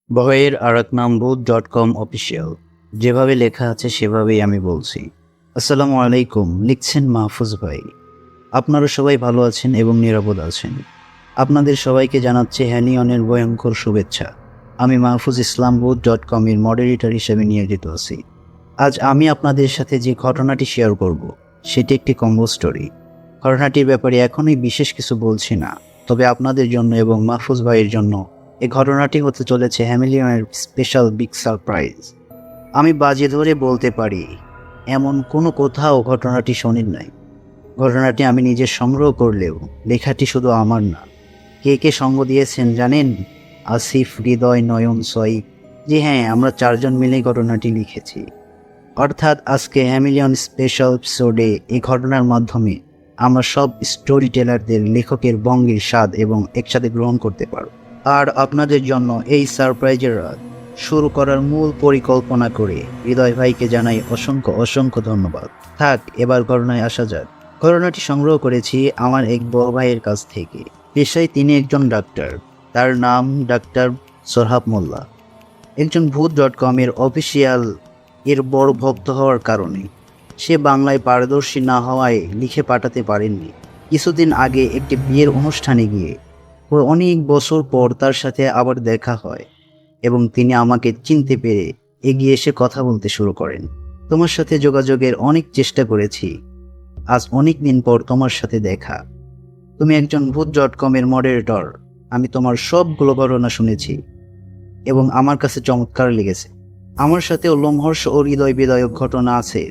বইয়ের আরেক নাম book.com অফিসিয়াল। যেভাবে লেখা আছে সেভাবেই আমি বলছি। আসসালামু আলাইকুম। লিখছেন মাহফুজ ভাই। আপনারা সবাই ভালো আছেন এবং নিরাপদ আছেন। আপনাদের সবাইকে জানাচ্ছি হ্যানিয়নের ভয়ঙ্কর শুভেচ্ছা। আমি মাহফুজ ইসলাম book.com এর মডারেটর হিসেবে নিয়োজিত আছি। আজ আমি আপনাদের সাথে যে ঘটনাটি শেয়ার করব সেটি একটি কম্বো স্টোরি। ঘটনাটির ব্যাপারে এখনই বিশেষ কিছু বলছি না, তবে আপনাদের জন্য এবং মাহফুজ ভাইয়ের জন্য এই ঘটনাটি হতে চলেছে হ্যামিলিয়নের স্পেশাল বিগ সারপ্রাইজ। আমি বাজি ধরে বলতে পারি এমন কোনো কোথাও ঘটনাটি শোনেন নাই। ঘটনাটি আমি নিজে সংগ্রহ করলেও লেখাটি শুধু আমার না। কে কে সঙ্গ দিয়েছেন জানেন? আসিফ, হৃদয়, নয়ন, সয়িব। জি হ্যাঁ, আমরা চারজন মিলেই ঘটনাটি লিখেছি। অর্থাৎ আজকে হ্যামিলিয়ন স্পেশাল এপিসোডে এই ঘটনার মাধ্যমে আমরা সব স্টোরি টেলারদের লেখকের বঙ্গের স্বাদ এবং একসাথে গ্রহণ করতে পারব। আর আপনাদের জন্য এই সারপ্রাইজের রাত শুরু করার মূল পরিকল্পনা করে হৃদয় ভাইকে জানাই অসংখ্য অসংখ্য ধন্যবাদ। থাক, এবার ঘটনায় আসা যাক। ঘটনাটি সংগ্রহ করেছি আমার এক বড় ভাইয়ের কাছ থেকে। পেশায় তিনি একজন ডাক্তার। তার নাম ডাক্তার সোরহাব মোল্লা। একজন ভূত.com এর অফিসিয়াল এর বড় ভক্ত হওয়ার কারণে সে বাংলায় পারদর্শী না হওয়ায় লিখে পাঠাতে পারেননি। কিছুদিন আগে একটি বিয়ের অনুষ্ঠানে গিয়ে অনেক বছর পর তার সাথে আবার দেখা হয় এবং তিনি আমাকে চিনতে পেরে এগিয়ে এসে কথা বলতে শুরু করেন। তোমার সাথে যোগাযোগের অনেক চেষ্টা করেছি, আজ অনেক দিন পর তোমার সাথে দেখা। তুমি একজন ভূত.com এর মডারেটর। আমি তোমার সবগুলো ঘটনা শুনেছি এবং আমার কাছে চমৎকার লেগেছে। আমার সাথেও লোমহর্ষ ও হৃদয় বিদায়ক ঘটনা আছে।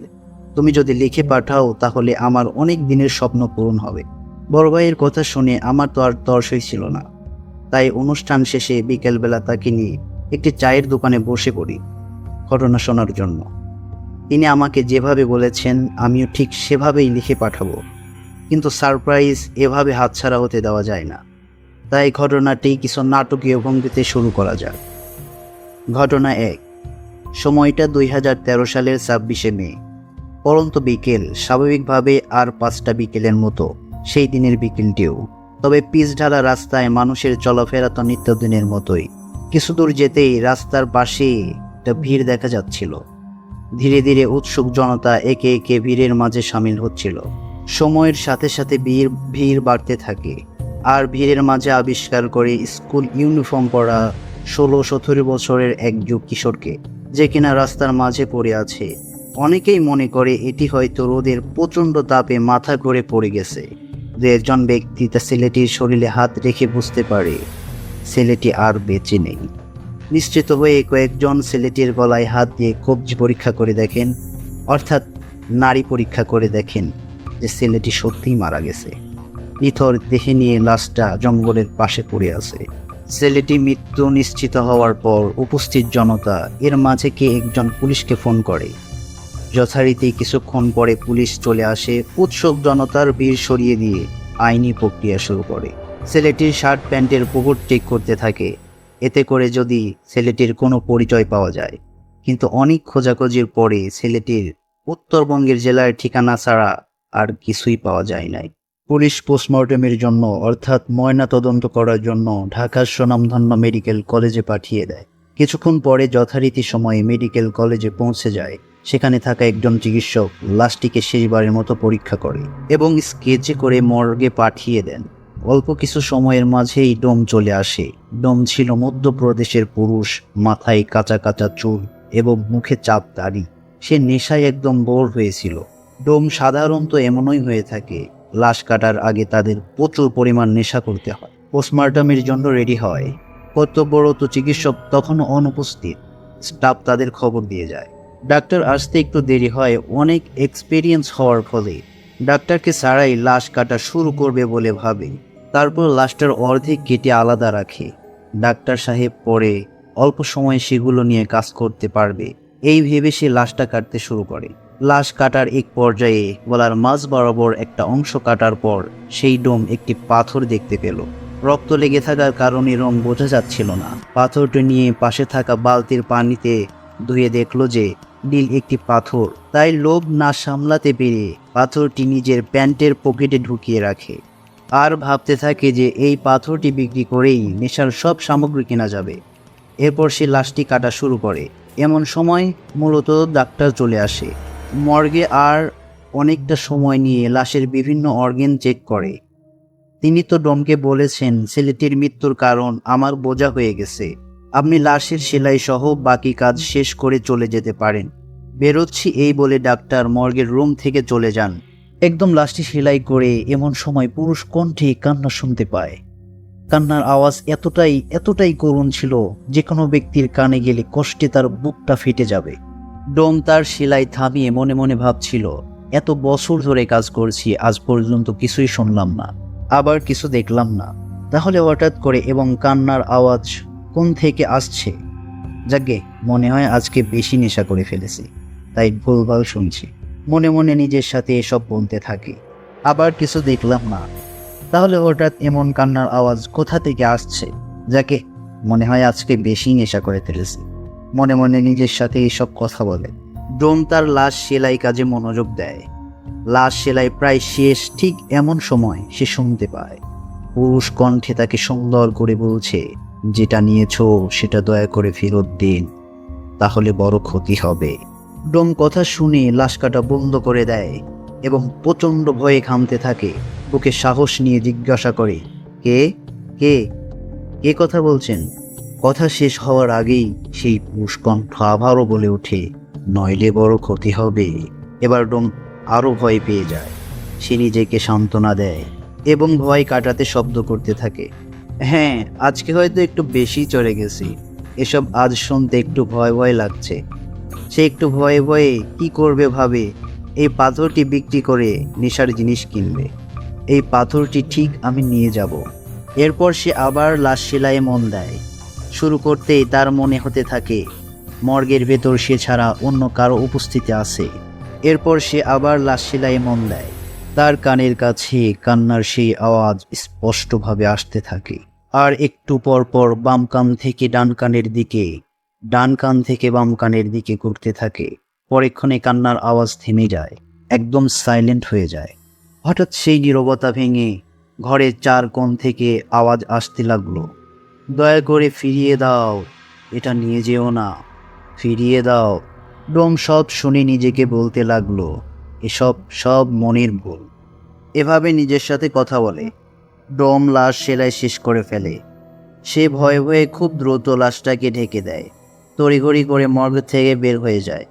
তুমি যদি লিখে পাঠাও তাহলে আমার অনেক দিনের স্বপ্ন পূরণ হবে। বড় ভাইয়ের কথা শুনে আমার তো আর তর্সই ছিল না। তাই অনুষ্ঠান শেষে বিকেলবেলা তাকে নিয়ে একটি চায়ের দোকানে বসে পড়ি ঘটনা শোনার জন্য। তিনি আমাকে যেভাবে বলেছেন আমিও ঠিক সেভাবেই লিখে পাঠাবো, কিন্তু সারপ্রাইজ এভাবে হাতছাড়া হতে দেওয়া যায় না। তাই ঘটনাটি কিছু নাটকীয় ভঙ্গিতে শুরু করা যাক। ঘটনা 1। সময়টা 2013 সালের 26শে মে। পরন্ত বিকেল, স্বাভাবিকভাবে আর 5টা বিকেলের মতো সেই দিনের বিকেলটিও। তবে পিচ ঢালা রাস্তায় মানুষের চলাফেরা তো নিত্যদিনের মতোই। কিছু দূর যেতেই রাস্তার পাশে একটা ভিড় দেখা যাচ্ছিল। ধীরে ধীরে উৎসুক জনতা একে একে ভিড়ের মাঝে সামিল হচ্ছিল। সময়ের সাথে সাথে ভিড় বাড়তে থাকে, আর ভিড়ের মাঝে আবিষ্কার করে স্কুল ইউনিফর্ম পরা 16-17 বছরের এক যুব কিশোরকে, যে কিনা রাস্তার মাঝে পড়ে আছে। অনেকেই মনে করে এটি হয়তো রোদের প্রচণ্ড তাপে মাথা ঘুরে পড়ে গেছে। দু একজন ব্যক্তি তা ছেলেটির শরীরে হাত রেখে বুঝতে পারে ছেলেটি আর বেঁচে নেই। নিশ্চিত হয়ে কয়েকজন ছেলেটির গলায় হাত দিয়ে কবজি পরীক্ষা করে দেখেন, অর্থাৎ নাড়ি পরীক্ষা করে দেখেন যে ছেলেটি সত্যিই মারা গেছে। নিথর দেহে নিয়ে লাশটা জঙ্গলের পাশে পড়ে আছে। ছেলেটি মৃত্যু নিশ্চিত হওয়ার পর উপস্থিত জনতা এর মাঝে কে একজন পুলিশকে ফোন করে। যথারীতি কিছুক্ষণ পরে পুলিশ চলে আসে। উৎসুক জনতার ভিড় সরিয়ে দিয়ে আইনি প্রক্রিয়া শুরু করে। ছেলেটির শার্ট প্যান্টের পকেট চেক করতে থাকে, এতে করে যদি ছেলেটির কোনো পরিচয় পাওয়া যায়। কিন্তু অনেক খোঁজাখুঁজির পরে ছেলেটির উত্তরবঙ্গের জেলার ঠিকানা ছাড়া আর কিছুই পাওয়া যায় নাই। পুলিশ পোস্টমর্টমের জন্য, অর্থাৎ ময়না তদন্ত করার জন্য ঢাকার স্বনামধন্য মেডিকেল কলেজে পাঠিয়ে দেয়। কিছুক্ষণ পরে যথারীতি সময়ে মেডিকেল কলেজে পৌঁছে যায়। সেখানে থাকা একজন চিকিৎসক লাশটিকে শেষবারের মতো পরীক্ষা করে এবং স্কেচে করে মর্গে পাঠিয়ে দেন। অল্প কিছু সময়ের মাঝেই ডোম চলে আসে। ডোম ছিল মধ্যপ্রদেশের পুরুষ, মাথায় কাঁচা কাঁচা চুল এবং মুখে চাপ দাড়ি। সে নেশায় একদম বোর হয়েছিল। ডোম সাধারণত এমনই হয়ে থাকে, লাশ কাটার আগে তাদের প্রচুর পরিমাণ নেশা করতে হয়। পোস্টমর্টমের জন্য রেডি হয়। কর্তব্যরত চিকিৎসক তখনও অনুপস্থিত। স্টাফ তাদের খবর দিয়ে যায়। ডাক্তার আসতে একটু দেরি হয়, অনেক এক্সপিরিয়েন্স হওয়ার ফলে ডাক্তারকে ছাড়াই লাশ কাটা শুরু করবে বলে ভাবে। তারপর লাশটার অর্ধেক কেটে আলাদা রাখে। ডাক্তার সাহেব পরে অল্প সময়ে সেগুলো নিয়ে কাজ করতে পারবে এই ভেবে সে লাশটা কাটতে শুরু করে। লাশ কাটার এক পর্যায়ে গলার মাঝ বরাবর একটা অংশ কাটার পর সেই ডোম একটি পাথর দেখতে পেল। রক্ত লেগে থাকার কারণে রং বোঝা যাচ্ছিল না। পাথরটি নিয়ে পাশে থাকা বালতির পানিতে ধুয়ে দেখলো যে নীল একটি পাথর। তাই লোভ না সামলাতে পেরে পাথরটি নিজের প্যান্টের পকেটে ঢুকিয়ে রাখে আর ভাবতে থাকে যে এই পাথরটি বিক্রি করেই নেশার সব সামগ্রী কেনা যাবে। এরপর সে লাশটি কাটা শুরু করে। এমন সময় মূলত ডাক্তার চলে আসে মর্গে আর অনেকটা সময় নিয়ে লাশের বিভিন্ন অর্গান চেক করে। তিনি তো ডমকে বলেছেন ছেলেটির মৃত্যুর কারণ আমার বোঝা হয়ে গেছে, আপনি লাশের সেলাই সহ বাকি কাজ শেষ করে চলে যেতে পারেন। বেরোচ্ছি এই বলে ডাক্তার মর্গের রুম থেকে চলে যান। একদম লাশটি সেলাই করে এমন সময় পুরুষ কণ্ঠে কান্না শুনতে পায়। কান্নার আওয়াজ এতটাই করুণ ছিল যে কোনো ব্যক্তির কানে গেলে কষ্টে তার বুকটা ফেটে যাবে। ডোম তার সেলাই থামিয়ে মনে মনে ভাবছিল, এত বছর ধরে কাজ করছি, আজ পর্যন্ত কিছুই শুনলাম না, আবার কিছু দেখলাম না, তাহলে হঠাৎ করে এবং কান্নার আওয়াজ কোন থেকে আসছে? যাকে মনে হয় আজকে বেশি নেশা করে ফেলেছি, তাই ভুলভাল শুনছি। মনে মনে নিজের সাথে এসব বলতে থাকি। আবার কিছু দেখলাম না, তাহলে হঠাৎ এমন কান্নার আওয়াজ কোথা থেকে আসছে? যাকে মনে হয় আজকে বেশি নেশা করে ফেলেছি। মনে মনে নিজের সাথে এসব কথা বলে ডোম তার লাশ সেলাই কাজে মনোযোগ দেয়। লাশ সেলাই প্রায় শেষ, ঠিক এমন সময় সে শুনতে পায় পুরুষ কণ্ঠে তাকে সুন্দর করে বলছে, যেটা নিয়েছো সেটা দয়া করে ফেরত দিন, তাহলে বড় ক্ষতি হবে। ডোম কথা শুনে লাশ কাটা বন্ধ করে দেয় এবং প্রচণ্ড ভয়ে ঘামতে থাকে। বুকে সাহস নিয়ে জিজ্ঞাসা করে, কে কে কে কথা বলছেন? কথা শেষ হওয়ার আগেই সেই পুরুষ কণ্ঠ আবারও বলে ওঠে, নইলে বড় ক্ষতি হবে। এবার ডোম আরও ভয় পেয়ে যায়। সে নিজেকে সান্ত্বনা দেয় এবং ভয় কাটাতে শব্দ করতে থাকে, হ্যাঁ, আজকে হয়তো একটু বেশি চড়ে গেছি, এসব আজ শুনতে একটু ভয় ভয় লাগছে। সে একটু ভয়ে ভয়ে কি করবে ভাবে, এই পাথরটি বিক্রি করে নেশার জিনিস কিনবে। এই পাথরটি ঠিক আমি নিয়ে যাব। এরপর সে আবার লাশ সেলাইয়ে মন দেয়। শুরু করতেই তার মনে হতে থাকে মর্গের ভেতর সে ছাড়া অন্য কারো উপস্থিতি আছে। এরপর সে আবার লাশ সেলাইয়ে মন দেয়। তার কানের কাছে কান্নার সেই আওয়াজ স্পষ্টভাবে আসতে থাকে। আর একটু পর পর বাম কান থেকে ডান কানের দিকে, ডান কান থেকে বাম কানের দিকে ঘুরতে থাকে। পরক্ষণে কান্নার আওয়াজ থেমে যায়, একদম সাইলেন্ট হয়ে যায়। হঠাৎ সেই নীরবতা ভেঙে ঘরের চার কোণ থেকে আওয়াজ আসতে লাগলো, দয়া করে ফিরিয়ে দাও, এটা নিয়ে যেও না, ফিরিয়ে দাও। ডোম সব শুনে নিজেকে বলতে লাগলো, এসব সব মনের ভুল। এভাবে নিজের সাথে কথা বলে ডোম লাশ সেলাই শেষ করে ফেলে। সে ভয়ে ভয়ে খুব দ্রুত লাশটাকে ঢেকে দেয়, তড়িঘড়ি করে মর্গ থেকে বের হয়ে যায়।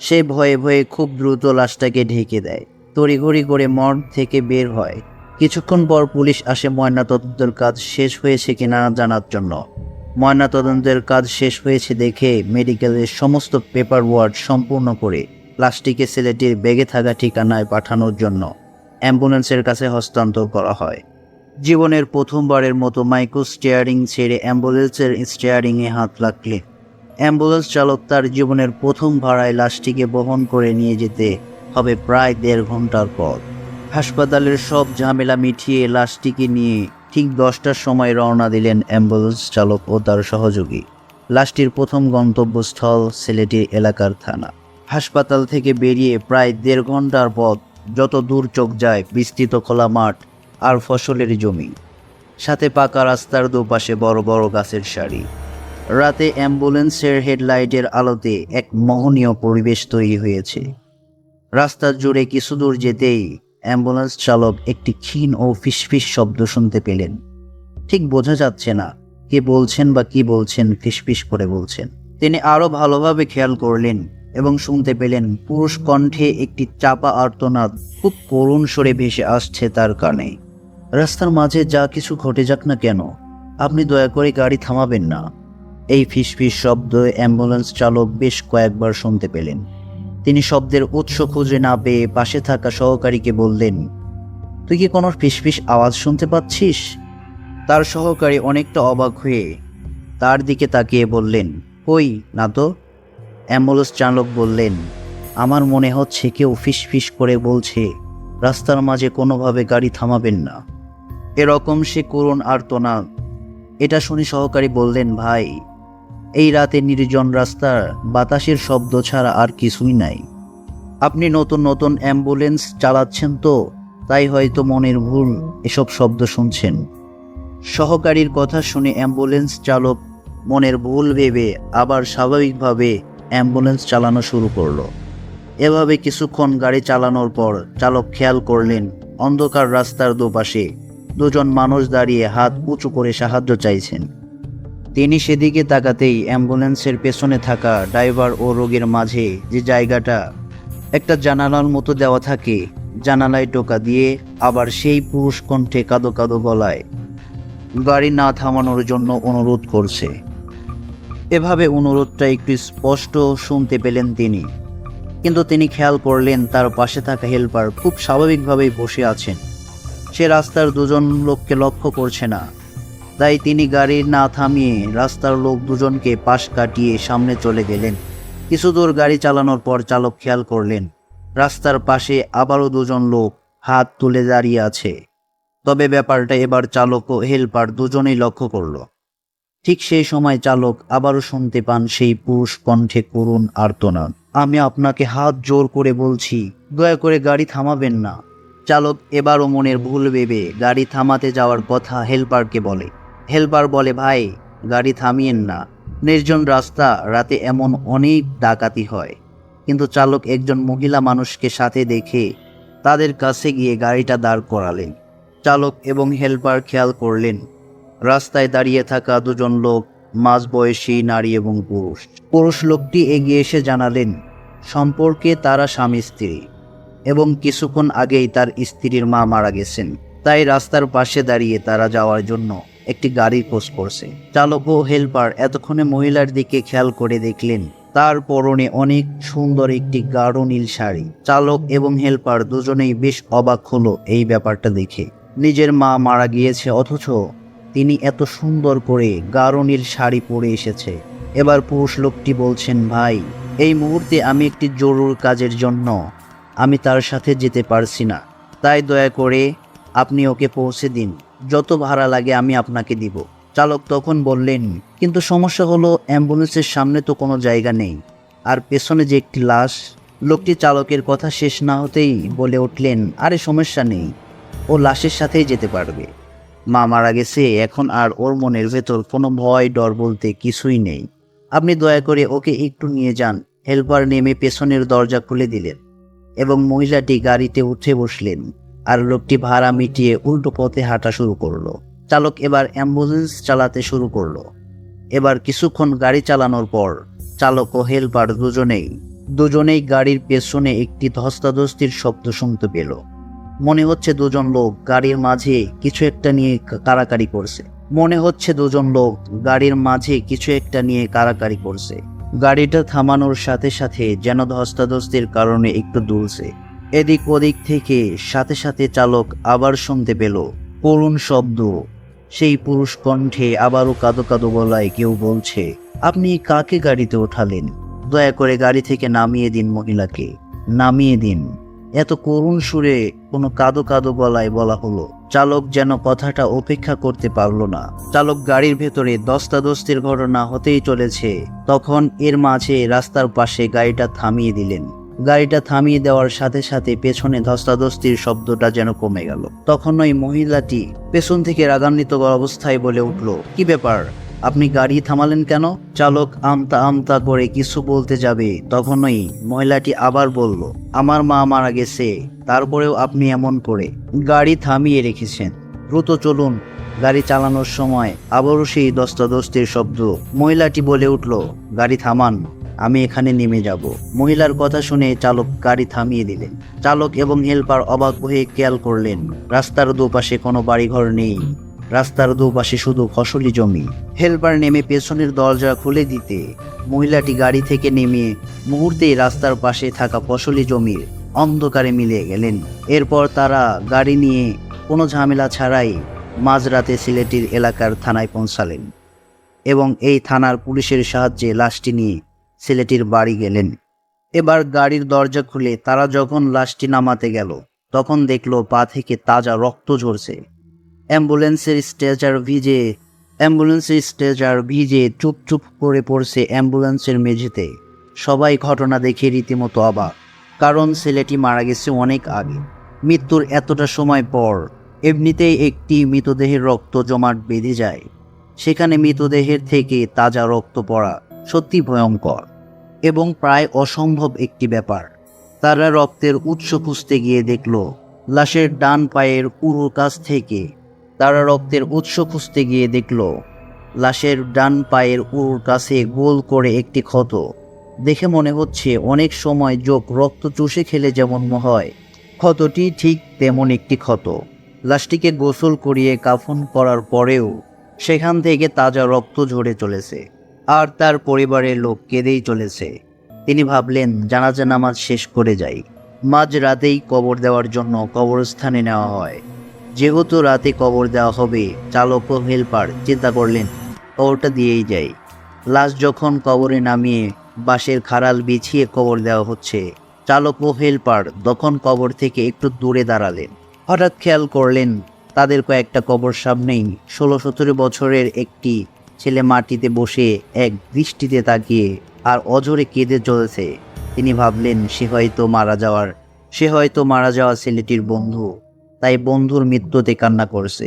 সে ভয়ে ভয়ে খুব দ্রুত লাশটাকে ঢেকে দেয়, তড়িঘড়ি করে মর্গ থেকে বের হয়। কিছুক্ষণ পর পুলিশ আসে ময়নাতদন্তের কাজ শেষ হয়েছে কিনা জানার জন্য। ময়নাতদন্তের কাজ শেষ হয়েছে দেখে মেডিকেলের সমস্ত পেপার ওয়ার্ক সম্পূর্ণ করে লাশটিকে ছেলেটির ব্যাগে থাকা ঠিকানায় পাঠানোর জন্য অ্যাম্বুলেন্সের কাছে হস্তান্তর করা হয়। জীবনের প্রথমবারের মতো মাইক্রো স্টিয়ারিং ছেড়ে অ্যাম্বুলেন্সের স্টিয়ারিংয়ে হাত রাখলে অ্যাম্বুলেন্স চালক তার জীবনের প্রথম ভাড়ায় লাশটিকে বহন করে নিয়ে যেতে হবে প্রায় 1.5 ঘন্টার পর। হাসপাতালের সব ঝামেলা মিটিয়ে লাশটিকে নিয়ে ঠিক 10টার সময় রওনা দিলেন অ্যাম্বুলেন্স চালক ও তার সহযোগী। লাশটির প্রথম গন্তব্যস্থল ছেলেটির এলাকার থানা। হাসপাতাল থেকে বেরিয়ে প্রায় 1.5 ঘন্টার পথ। যত দূর চোখ যায় বিস্তৃত খোলা মাঠ আর ফসলের জমি, সাথে পাকা রাস্তার দুপাশে বড় বড় গাছের সারি। রাতে অ্যাম্বুলেন্সের হেডলাইটের আলোতে এক মোহনীয় পরিবেশ তৈরি হয়েছে। রাস্তা জুড়ে কিছু দূর যেতেই অ্যাম্বুলেন্স চালক একটি ক্ষীণ ও ফিসফিস শব্দ শুনতে পেলেন। ঠিক বোঝা যাচ্ছে না কে বলছেন বা কি বলছেন, ফিসফিস করে বলছেন। তিনি আরো ভালোভাবে খেয়াল করলেন এবং শুনতে পেলেন পুরুষ কণ্ঠে একটি চাপা আর্তনাদ খুব করুণ স্বরে ভেসে আসছে তার কানে। রাস্তার মাঝে যা কিছু ঘটে যাক না কেন, আপনি দয়া করে গাড়ি থামাবেন না। এই ফিসফিস শব্দ অ্যাম্বুলেন্স চালক বেশ কয়েকবার শুনতে পেলেন। তিনি শব্দের উৎস খুঁজে না পেয়ে পাশে থাকা সহকারীকে বললেন, তুই কি কোনো ফিসফিস আওয়াজ শুনতে পাচ্ছিস? তার সহকারী অনেকটা অবাক হয়ে তার দিকে তাকিয়ে বললেন, কই না তো। অ্যাম্বুলেন্স চালক বললেন, আমার মনে হচ্ছে কেউ ফিসফিস করে বলছে রাস্তার মাঝে কোনোভাবে গাড়ি থামাবেন না। এরকম সে করুণ আর্তনাদ। এটা শুনে সহকারী বললেন, ভাই, এই রাতে নির্জন রাস্তার বাতাসের শব্দ ছাড়া আর কিছুই নাই। আপনি নতুন নতুন অ্যাম্বুলেন্স চালাচ্ছেন তো, তাই হয়তো মনের ভুল এসব শব্দ শুনছেন। সহকারীর কথা শুনে অ্যাম্বুলেন্স চালক মনের ভুল ভেবে আবার স্বাভাবিকভাবে অ্যাম্বুলেন্স চালানো শুরু করলো। এভাবে কিছুক্ষণ গাড়ি চালানোর পর চালক খেয়াল করলেন অন্ধকার রাস্তার দুপাশে দুজন মানুষ দাঁড়িয়ে হাত উঁচু করে সাহায্য চাইছেন। তিনি সেদিকে তাকাতেই অ্যাম্বুলেন্সের পেছনে থাকা ড্রাইভার ও রোগীর মাঝে যে জায়গাটা একটা জানালার মতো দেওয়া থাকে, জানালায় টোকা দিয়ে আবার সেই পুরুষ কণ্ঠে কাঁদো কাঁদো গলায় গাড়ি না থামানোর জন্য অনুরোধ করছে। এভাবে অনুরোধটা একটু স্পষ্ট শুনতে পেলেন তিনি, কিন্তু তিনি খেয়াল করলেন তার পাশে থাকা হেল্পার খুব স্বাভাবিকভাবেই বসে আছেন। সে রাস্তার দুজন লোককে লক্ষ্য করছে না। তাই তিনি গাড়ি না থামিয়ে রাস্তার লোক দুজনকে পাশ কাটিয়ে সামনে চলে গেলেন। কিছু দূর গাড়ি চালানোর পর চালক খেয়াল করলেন রাস্তার পাশে আবারও দুজন লোক হাত তুলে দাঁড়িয়ে আছে। তবে ব্যাপারটা এবার চালক ও হেল্পার দুজনেই লক্ষ্য করল। ঠিক সেই সময় চালক আবারও শুনতে পান সেই পুরুষ কণ্ঠে করুণ আর্তনাদ, আমি আপনাকে হাত জোর করে বলছি, দয়া করে গাড়ি থামাবেন না। চালক এবারও মনের ভুল ভেবে গাড়ি থামাতে যাওয়ার কথা হেল্পারকে বলে। হেল্পার বলে, ভাই গাড়ি থামিয়েন না, নির্জন রাস্তা, রাতে এমন অনেক ডাকাতি হয়। কিন্তু চালক একজন মহিলা মানুষকে সাথে দেখে তাদের কাছে গিয়ে গাড়িটা দাঁড় করালেন। চালক এবং হেল্পার খেয়াল করলেন রাস্তায় দাঁড়িয়ে থাকা দুজন লোক মাঝবয়সী নারী এবং পুরুষ। পুরুষ লোকটি এগিয়ে এসে জানালেন সম্পর্কে তারা স্বামী স্ত্রী এবং কিছুক্ষণ আগেই তার স্ত্রীর মা মারা গেছেন। তাই রাস্তার পাশে দাঁড়িয়ে তারা যাওয়ার জন্য একটি গাড়ির খোঁজ করছে। চালক ও হেল্পার এতক্ষণে মহিলার দিকে খেয়াল করে দেখলেন তার পরনে অনেক সুন্দর একটি গাঢ় নীল শাড়ি। চালক এবং হেল্পার দুজনেই বেশ অবাক হলো এই ব্যাপারটা দেখে। নিজের মা মারা গিয়েছে অথচ তিনি এত সুন্দর করে গাঢ় নীল শাড়ি পরে এসেছে। এবার পুরুষ লোকটি বলছেন, ভাই এই মুহূর্তে আমি একটি জরুরি কাজের জন্য আমি তার সাথে যেতে পারছি না, তাই দয়া করে আপনি ওকে পৌঁছে দিন, যত ভাড়া লাগে আমি আপনাকে দিব। চালক তখন বললেন, কিন্তু সমস্যা হলো অ্যাম্বুলেন্সের সামনে তো কোনো জায়গা নেই, আর পেছনে যে একটি লাশ। লোকটি চালকের কথা শেষ না হতেই বলে উঠলেন, আরে সমস্যা নেই, ও লাশের সাথেই যেতে পারবে। মা মারা গেছে, এখন আর ওর মনের ভেতর কোনো ভয় ডর বলতে কিছুই নেই। আপনি দয়া করে ওকে একটু নিয়ে যান। হেল্পার নেমে পেছনের দরজা খুলে দিলেন এবং মহিলাটি গাড়িতে উঠে বসলেন, আর লোকটি ভাড়া মিটিয়ে উল্টো পথে হাঁটা শুরু করলো। চালক এবার অ্যাম্বুলেন্স চালাতে শুরু করলো। এবার কিছুক্ষণ গাড়ি চালানোর পর চালক ও হেল্পার দুজনেই গাড়ির পেছনে একটি ধস্তাধস্তির শব্দ শুনতে পেল। মনে হচ্ছে দুজন লোক গাড়ির মাঝে কিছু একটা নিয়ে কাড়াকাড়ি করছে। গাড়িটা থামানোর সাথে সাথে যেন ধস্তাধস্তির কারণে একটু দুলছে। এদিক ওদিক থেকে সাথে সাথে চালক আবার শুনতে পেল করুণ শব্দ। সেই পুরুষ কণ্ঠে আবারও কাঁদো কাঁদো গলায় কেউ বলছে, আপনি কাকে গাড়িতে ওঠালেন? দয়া করে গাড়ি থেকে নামিয়ে দিন, মহিলাকে নামিয়ে দিন। এত করুণ সুরে কোনো কাঁদো কাঁদো গলায় বলা হলো। চালক যেন কথাটা উপেক্ষা করতে পারল না। চালক গাড়ির ভেতরে ধস্তাধস্তির ঘটনা হতেই চলেছে, তখন এর মাঝে রাস্তার পাশে গাড়িটা থামিয়ে দিলেন। গাড়িটা থামিয়ে দেওয়ার সাথে সাথে পেছনে ধস্তাধস্তির শব্দটা যেন কমে গেল। তখন ওই মহিলাটি পেছন থেকে রাগান্বিত অবস্থায় বলে উঠল, কি ব্যাপার, আপনি গাড়ি থামালেন কেন? চালক আমতা আমতা করে কিছু বলতে যাবে, তখনই মহিলাটি আবার বলল, আমার মা মারা গেছে, তারপরেও আপনি এমন করে গাড়ি থামিয়ে রেখেছেন, দ্রুত চলুন। গাড়ি চালানোর সময় আবারও সেই ধস্তাধস্তির শব্দ। মহিলাটি বলে উঠল, গাড়ি থামান, আমি এখানে নেমে যাব। মহিলার কথা শুনে চালক গাড়ি থামিয়ে দিলেন। চালক এবং হেল্পার অবাক হয়ে খেয়াল করলেন রাস্তার দুপাশে কোনো বাড়িঘর নেই, রাস্তার দুপাশে শুধু ফসলি জমি। হেল্পার নেমে পেছনের দরজা খুলে দিতে মহিলাটি গাড়ি থেকে নেমে মুহূর্তেই রাস্তার পাশে থাকা ফসলি জমির অন্ধকারে মিলিয়ে গেলেন। এরপর তারা গাড়ি নিয়ে কোনো ঝামেলা ছাড়াই মাঝরাতে সিলেটের এলাকার থানায় পৌঁছালেন এবং এই থানার পুলিশের সাহায্যে লাশটি নিয়ে ছেলেটির বাড়ি গেলেন। এবার গাড়ির দরজা খুলে তারা যখন লাশটি নামাতে গেল, তখন দেখলো পা থেকে তাজা রক্ত ঝরছে। অ্যাম্বুলেন্সের স্ট্রেচার ভিজে চুপ করে পড়ছে অ্যাম্বুলেন্সের মেঝেতে। সবাই ঘটনা দেখে রীতিমতো অবাক, কারণ ছেলেটি মারা গেছে অনেক আগে, মৃত্যুর এতটা সময় পর। এমনিতেই একটি মৃতদেহের রক্ত জমাট বেঁধে যায়, সেখানে মৃতদেহের থেকে তাজা রক্ত পড়া সত্যি ভয়ঙ্কর এবং প্রায় অসম্ভব একটি ব্যাপার। তারা রক্তের উৎস খুঁজতে গিয়ে দেখল লাশের ডান পায়ের উরুর কাছ থেকে তারা রক্তের উৎস খুঁজতে গিয়ে দেখল লাশের ডান পায়ের উরুর কাছে গোল করে একটি ক্ষত। দেখে মনে হচ্ছে অনেক সময় যোগ রক্ত চুষে খেলে যেমন হয়, ক্ষতটি ঠিক তেমন একটি ক্ষত। লাশটিকে গোসল করিয়ে কাফন করার পরেও সেখান থেকে তাজা রক্ত ঝরে চলেছে, আর তার পরিবারের লোক কেঁদেই চলেছে। তিনি ভাবলেন জানাজা নামাজ শেষ করে যাই। মাঝ রাতেই কবর দেওয়ার জন্য কবরস্থানে নেওয়া হয়। যেহেতু রাতে কবর দেওয়া হবে, চালক ও হেল্পার চিন্তা করলেন কবরটা দিয়েই যাই। লাশ যখন কবরে নামিয়ে বাঁশের খাড়াল বিছিয়ে কবর দেওয়া হচ্ছে, চালক ও হেল্পার তখন কবর থেকে একটু দূরে দাঁড়ালেন। হঠাৎ খেয়াল করলেন তাদের কয়েকটা কবর সামনেই 16-17 বছরের একটি ছেলে মাটিতে বসে এক দৃষ্টিতে তাকিয়ে আর অঝরে কেঁদে চলেছে। তিনি ভাবলেন সে হয়তো মারা যাওয়া ছেলেটির বন্ধু, তাই বন্ধুর মৃত্যুতে কান্না করছে।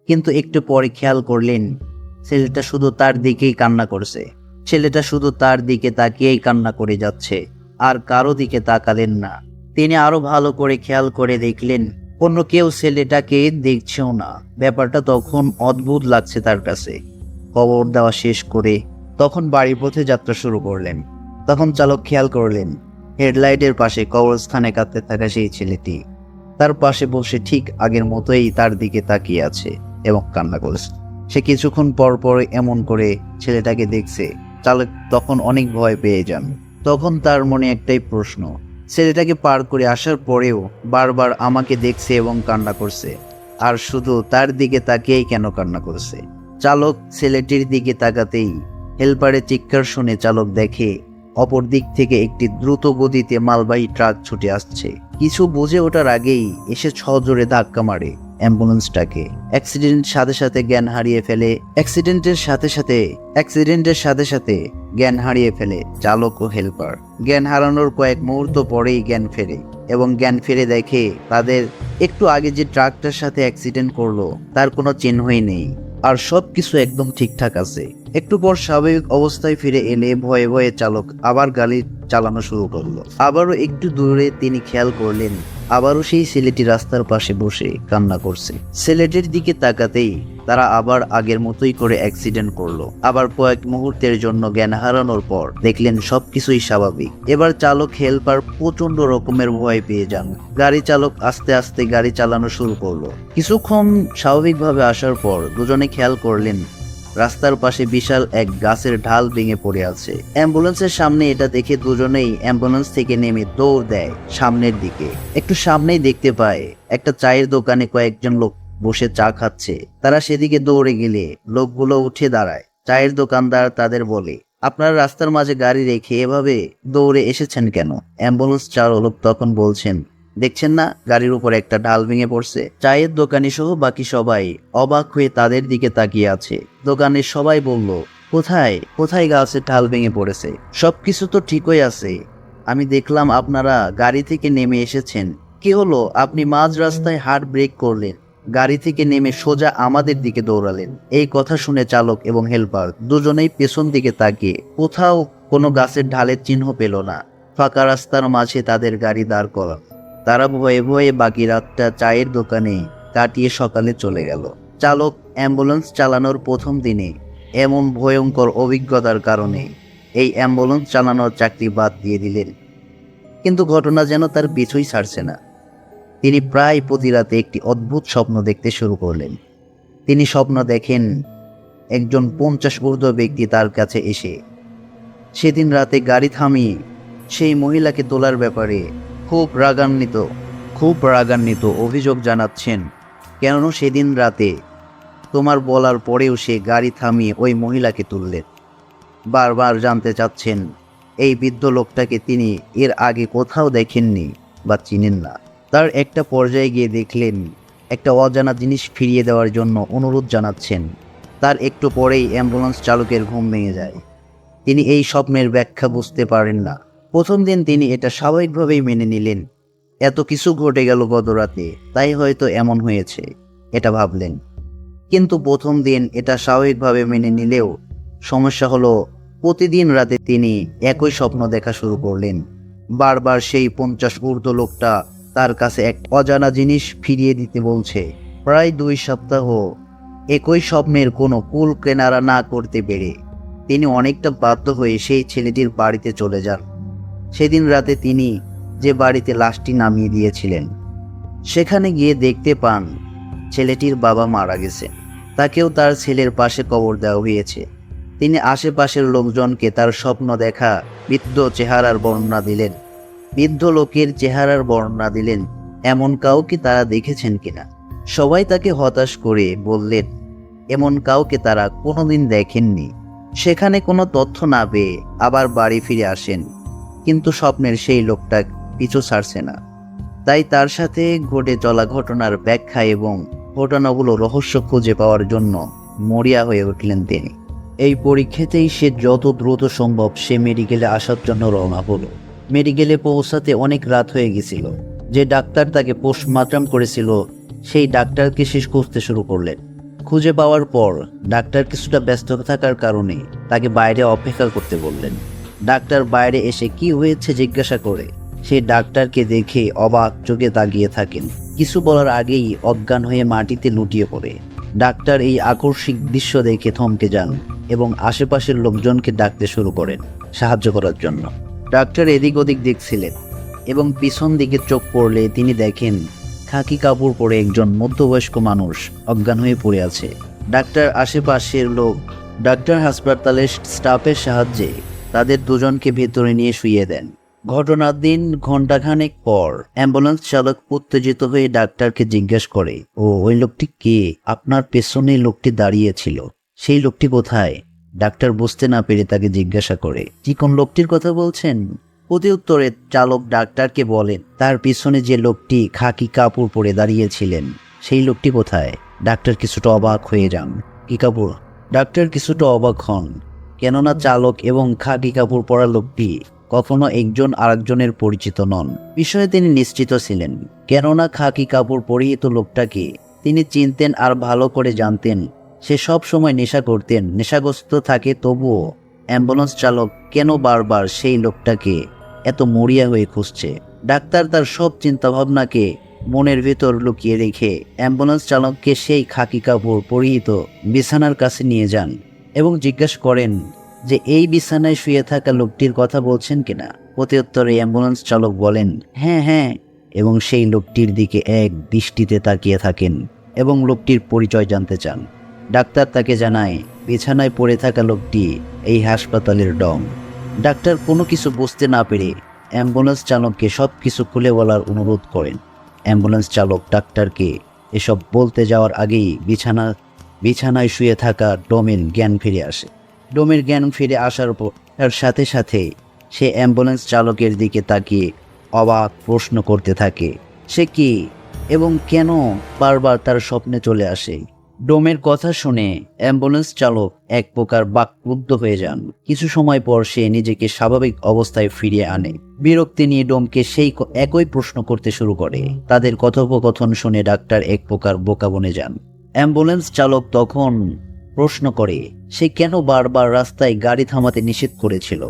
কিন্তু একটু পরে খেয়াল করলেন ছেলেটা শুধু তার দিকেই কান্না করছে। ছেলেটা শুধু তার দিকে তাকিয়েই কান্না করে যাচ্ছে, আর কারো দিকে তাকালেন না। তিনি আরো ভালো করে খেয়াল করে দেখলেন অন্য কেউ ছেলেটাকে দেখছেও না। ব্যাপারটা তখন অদ্ভুত লাগছে তার কাছে। কবর দেওয়া শেষ করে তখন বাড়ির পথে যাত্রা শুরু করলেন। তখন চালক খেয়াল করলেন হেডলাইটের পাশে কবরস্থানে কাঁদতে থাকা সেই ছেলেটি তার পাশে বসে ঠিক আগের মতোই তার দিকে তাকিয়ে আছে এবং কান্না করছে। সে কিছুক্ষণ পর পর এমন করে ছেলেটাকে দেখছে। চালক তখন অনেক ভয় পেয়ে যান। তখন তার মনে একটাই প্রশ্ন, ছেলেটাকে পার করে আসার পরেও বারবার আমাকে দেখছে এবং কান্না করছে, আর শুধু তার দিকে তাকিয়েই কেন কান্না করছে? চালক ছেলেটির দিকে তাকাতেই হেলপারের চিৎকার শুনে চালক দেখে অপর দিক থেকে একটি দ্রুত গতিতে মালবাহী ট্রাক ছুটে আসছে। কিছু বুঝে ওঠার আগেই এসে সজোরে ধাক্কা মারে অ্যাম্বুলেন্সটাকে। অ্যাক্সিডেন্টের সাথে সাথে জ্ঞান হারিয়ে ফেলে চালক ও হেল্পার। জ্ঞান হারানোর কয়েক মুহূর্ত পরেই জ্ঞান ফেরে এবং জ্ঞান ফিরে দেখে তাদের একটু আগে যে ট্রাকটার সাথে অ্যাক্সিডেন্ট করলো তার কোনো চিহ্নই নেই, আর সবকিছু একদম ঠিকঠাক আছে। একটু পর স্বাভাবিক অবস্থায় ফিরে এলে ভয়ে ভয়ে চালক আবার গাড়ি চালানো শুরু করলো। আবারও একটু দূরে তিনি খেয়াল করলেন আবারও সেই ছেলেটি রাস্তার পাশে বসে কান্না করছে। ছেলেটির দিকে তাকাতেই তারা আবার আগের মতোই করে অ্যাক্সিডেন্ট করলো। আবার কয়েক মুহূর্তের জন্য জ্ঞান হারানোর পর দেখলেন সবকিছুই স্বাভাবিক। এবার চালক হেল্পার প্রচন্ড রকমের ভয় পেয়ে যান। গাড়ি চালক আস্তে আস্তে গাড়ি চালানো শুরু করলো। কিছুক্ষণ স্বাভাবিকভাবে আসার পর দুজনে খেয়াল করলেন রাস্তার পাশে বিশাল এক গাছের ঢাল ভেঙে পড়ে আছে। অ্যাম্বুলেন্সের সামনে এটা দেখে দুজনেই অ্যাম্বুলেন্স থেকে নেমে দৌড় দেয় সামনের দিকে। একটু সামনেই দেখতে পায় একটা চায়ের দোকানে কয়েকজন লোক বসে চা খাচ্ছে। তারা সেদিকে দৌড়ে গেলে লোকগুলো উঠে দাঁড়ায়। চায়ের দোকানদার তাদের বলে, আপনারা রাস্তার মাঝে গাড়ি রেখে এভাবে দৌড়ে এসেছেন কেন? অ্যাম্বুলেন্স চালক তখন বলছেন, দেখছেন না গাড়ির উপর একটা ঢাল ভেঙে পড়ছে। চায়ের দোকানি সহ বাকি সবাই অবাক হয়ে তাদের দিকে তাকিয়ে আছে। দোকানের সবাই বলল, কোথায় গাছের ঢাল ভেঙে পড়েছে? সবকিছু তো ঠিকই আছে, আমি দেখলাম আপনারা গাড়ি থেকে নেমে এসেছেন। কি হলো, আপনি মাঝ রাস্তায় হার্ট ব্রেক করলেন, গাড়ি থেকে নেমে সোজা আমাদের দিকে দৌড়ালেন। এই কথা শুনে চালক এবং হেল্পার দুজনেই পেছন দিকে তাকিয়ে কোথাও কোনো গাছের ঢালের চিহ্ন পেল না। ফাঁকা রাস্তার মাঝে তাদের গাড়ি দাঁড় করান। তারা ভয়ে ভয়ে বাকি রাতটা চায়ের দোকানে কাটিয়ে সকালে চলে গেল। চালক অ্যাম্বুলেন্স চালানোর প্রথম দিনে এমন ভয়ঙ্কর অভিজ্ঞতার কারণে এই অ্যাম্বুলেন্স চালানোর চাকরি বাদ দিয়ে দিলেন। কিন্তু ঘটনা যেন তার পিছুই ছাড়ছে না। তিনি প্রায় প্রতি রাতে একটি অদ্ভুত স্বপ্ন দেখতে শুরু করলেন। তিনি স্বপ্ন দেখেন একজন 50 ঊর্ধ্ব ব্যক্তি তার কাছে এসে সেদিন রাতে গাড়ি থামিয়ে সেই মহিলাকে তোলার ব্যাপারে খুব রাগান্বিত অভিযোগ জানাচ্ছেন। কেন সেদিন রাতে তোমার বলার পরেও সে গাড়ি থামিয়ে ওই মহিলাকে তুললেন। বারবার জানতে চাচ্ছেন এই বৃদ্ধ লোকটাকে তিনি এর আগে কোথাও দেখেননি বা চিনেন না। তার একটা পর্যায়ে গিয়ে দেখলেন একটা অজানা জিনিস ফিরিয়ে দেওয়ার জন্য অনুরোধ জানাচ্ছেন। তার একটু পরেই অ্যাম্বুলেন্স চালকের ঘুম ভেঙে যায়। তিনি এই স্বপ্নের ব্যাখ্যা বুঝতে পারেন না। প্রথম দিন তিনি এটা স্বাভাবিকভাবেই মেনে নিলেন। এত কিছু ঘটে গেল গত রাতে, তাই হয়তো এমন হয়েছে এটা ভাবলেন। কিন্তু প্রথম দিন এটা স্বাভাবিকভাবে মেনে নিলেও সমস্যা হলো প্রতিদিন রাতে তিনি একই স্বপ্ন দেখা শুরু করলেন। বারবার সেই 50 ঊর্ধ্ব লোকটা তার কাছে এক অজানা জিনিস ফিরিয়ে দিতে বলছে। প্রায় 2 সপ্তাহ একই স্বপ্নের কোনো কুল কেনারা না করতে পেরে তিনি অনেকটা বাধ্য হয়ে সেই ছেলেটির বাড়িতে চলে যান। সেদিন রাতে তিনি যে বাড়িতে লাশটি নামিয়ে দিয়েছিলেন সেখানে গিয়ে দেখতে পান ছেলেটির বাবা মারা গেছে। তাকেও তার ছেলের পাশে কবর দেওয়া হয়েছে। তিনি আশেপাশের লোকজনকে তার স্বপ্ন দেখা বৃদ্ধ চেহারার বর্ণনা দিলেন। বৃদ্ধ লোকের চেহারার বর্ণনা দিলেন এমন কাউকে তারা দেখেছেন কিনা। সবাই তাকে হতাশ করে বললেন এমন কাউকে তারা কোনোদিন দেখেননি। সেখানে কোনো তথ্য না পেয়ে আবার বাড়ি ফিরে আসেন, কিন্তু স্বপ্নের সেই লোকটা পিছু ছাড়ছে না। তাই তার সাথে ঘটে চলা ঘটনার ব্যাখ্যা এবং ঘটনাগুলো রহস্য খুঁজে পাওয়ার জন্য মরিয়া হয়ে উঠলেন তিনি। এই পরীক্ষাতেই সে যত দ্রুত সম্ভব সে মেডিকেলে আসার জন্য রওনা হলো। মেডিকেলে পৌঁছাতে অনেক রাত হয়ে গেছিল। যে ডাক্তার তাকে পোস্টমর্টম করেছিল সেই ডাক্তারকে সে খুঁজতে শুরু করলেন। খুঁজে পাওয়ার পর ডাক্তার কিছুটা ব্যস্ত থাকার কারণে তাকে বাইরে অপেক্ষা করতে বললেন। ডাক্তার বাইরে এসে কি হয়েছে জিজ্ঞাসা করে সে ডাক্তারকে দেখে অবাক চোখে তাকিয়ে থাকেন। কিছু বলার আগেই অজ্ঞান হয়ে মাটিতে লুটিয়ে পড়ে। ডাক্তার এই আকস্মিক দৃশ্য দেখে থমকে যান এবং আশেপাশের লোকজনকে ডাকতে শুরু করেন সাহায্য করার জন্য। ডাক্তার এদিক ওদিক দেখছিলেন এবং পিছন দিকে চোখ পড়লে তিনি দেখেন খাকি কাপড় পরে একজন মধ্যবয়স্ক মানুষ অজ্ঞান হয়ে পড়ে আছে। ডাক্তার আশেপাশের লোক ডাক্তার হাসপাতালের স্টাফের সাহায্যে তাদের দুজনকে ভেতরে নিয়ে শুইয়ে দেন। ঘটনার দিন ঘণ্টাখানেক পর অ্যাম্বুলেন্স চালক উত্তেজিত হয়ে ডাক্তারকে জিজ্ঞেস করে, ওই লোকটি কে? আপনার পেছনে লোকটি দাঁড়িয়েছিল, সেই লোকটি কোথায়? ডাক্তার বুঝতে না পেরে তাকে জিজ্ঞাসা করে, কি কোন লোকটির কথা বলছেন? প্রতি উত্তরে চালক ডাক্তারকে বলেন তার পিছনে যে লোকটি খাকি কাপড় পরে দাঁড়িয়েছিলেন সেই লোকটি কোথায়? ডাক্তার কিছুটা অবাক হয়ে যান। কি কাপড়? ডাক্তার কিছুটা অবাক হন, কেননা চালক এবং খাকি কাপড় পরা লোকটি কখনো একজন আরেকজনের পরিচিত নন। বিষয়ে তিনি নিশ্চিত ছিলেন, কেননা খাকি কাপড় পরিহিত লোকটাকে তিনি চিনতেন আর ভালো করে জানতেন। সে সব সময় নেশা করতেন, নেশাগ্রস্ত থাকে। তবুও অ্যাম্বুলেন্স চালক কেন বারবার সেই লোকটাকে এত মরিয়া হয়ে খুঁজছে? ডাক্তার তার সব চিন্তাভাবনাকে মনের ভেতর লুকিয়ে রেখে অ্যাম্বুলেন্স চালককে সেই খাকি কাপড় পরিহিত বিছানার কাছে নিয়ে যান এবং জিজ্ঞাসা করেন যে এই বিছানায় শুয়ে থাকা লোকটির কথা বলছেন কিনা। প্রত্যুত্তরে অ্যাম্বুলেন্স চালক বলেন হ্যাঁ, এবং সেই লোকটির দিকে এক দৃষ্টিতে তাকিয়ে থাকেন এবং লোকটির পরিচয় জানতে চান। ডাক্তার তাকে জানায় বিছানায় পড়ে থাকা লোকটি এই হাসপাতালের ডং। ডাক্তার কোনো কিছু বুঝতে না পেরে অ্যাম্বুলেন্স চালককে সব কিছু খুলে বলার অনুরোধ করেন। অ্যাম্বুলেন্স চালক ডাক্তারকে এসব বলতে যাওয়ার আগেই বিছানায় শুয়ে থাকা ডোমের জ্ঞান ফিরে আসে। ডোমের জ্ঞান ফিরে আসার পর তার সাথে সাথে সে অ্যাম্বুলেন্স চালকের দিকে তাকিয়ে অবাক প্রশ্ন করতে থাকে, সে কি এবং কেন বারবার তার স্বপ্নে চলে আসে। ডোমের কথা শুনে অ্যাম্বুলেন্স চালক এক প্রকার বাকরুদ্ধ হয়ে যান। কিছু সময় পর সে নিজেকে স্বাভাবিক অবস্থায় ফিরিয়ে আনে। বিরক্তি নিয়ে ডোমকে সেই একই প্রশ্ন করতে শুরু করে। তাদের কথোপকথন শুনে ডাক্তার এক প্রকার বোকা বনে যান। অ্যাম্বুলেন্স চালক তখন প্রশ্ন করে সে কেন বারবার রাস্তায় গাড়ি থামাতে নিষেধ করেছিল।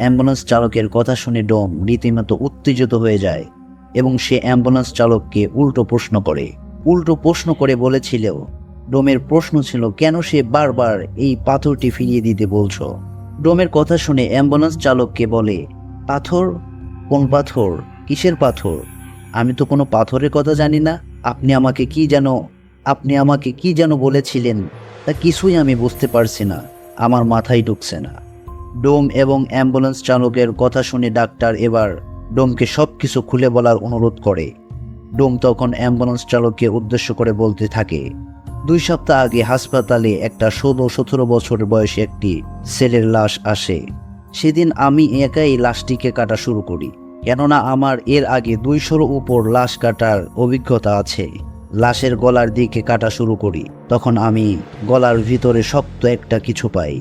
অ্যাম্বুলেন্স চালকের কথা শুনে ডোম রীতিমতো উত্তেজিত হয়ে যায় এবং সে অ্যাম্বুলেন্স চালককে উল্টো প্রশ্ন করে বলেছিল। ডোমের প্রশ্ন ছিল কেন সে বারবার এই পাথরটি ফিরিয়ে দিতে বলছো। ডোমের কথা শুনে অ্যাম্বুলেন্স চালককে বলে, পাথর? কোন পাথর? কিসের পাথর? আমি তো কোনো পাথরের কথা জানি না। আপনি আমাকে কি যেন বলেছিলেন তা কিছুই আমি বুঝতে পারছি না, আমার মাথায় ঢুকছে না। ডোম এবং অ্যাম্বুলেন্স চালকের কথা শুনে ডাক্তার এবার ডোমকে সব কিছু খুলে বলার অনুরোধ করে। ডোম তখন অ্যাম্বুলেন্স চালককে উদ্দেশ্য করে বলতে থাকে, 2 সপ্তাহ আগে হাসপাতালে একটা 16-17 বছর বয়সী একটি ছেলের লাশ আসে। সেদিন আমি একাই লাশটিকে কাটা শুরু করি, কেননা আমার এর আগে 200 উপর লাশ কাটার অভিজ্ঞতা আছে। লাশের গলার দিকে কাটা শুরু করি, তখন আমি গলার ভিতরে শক্ত একটা কিছু পাই।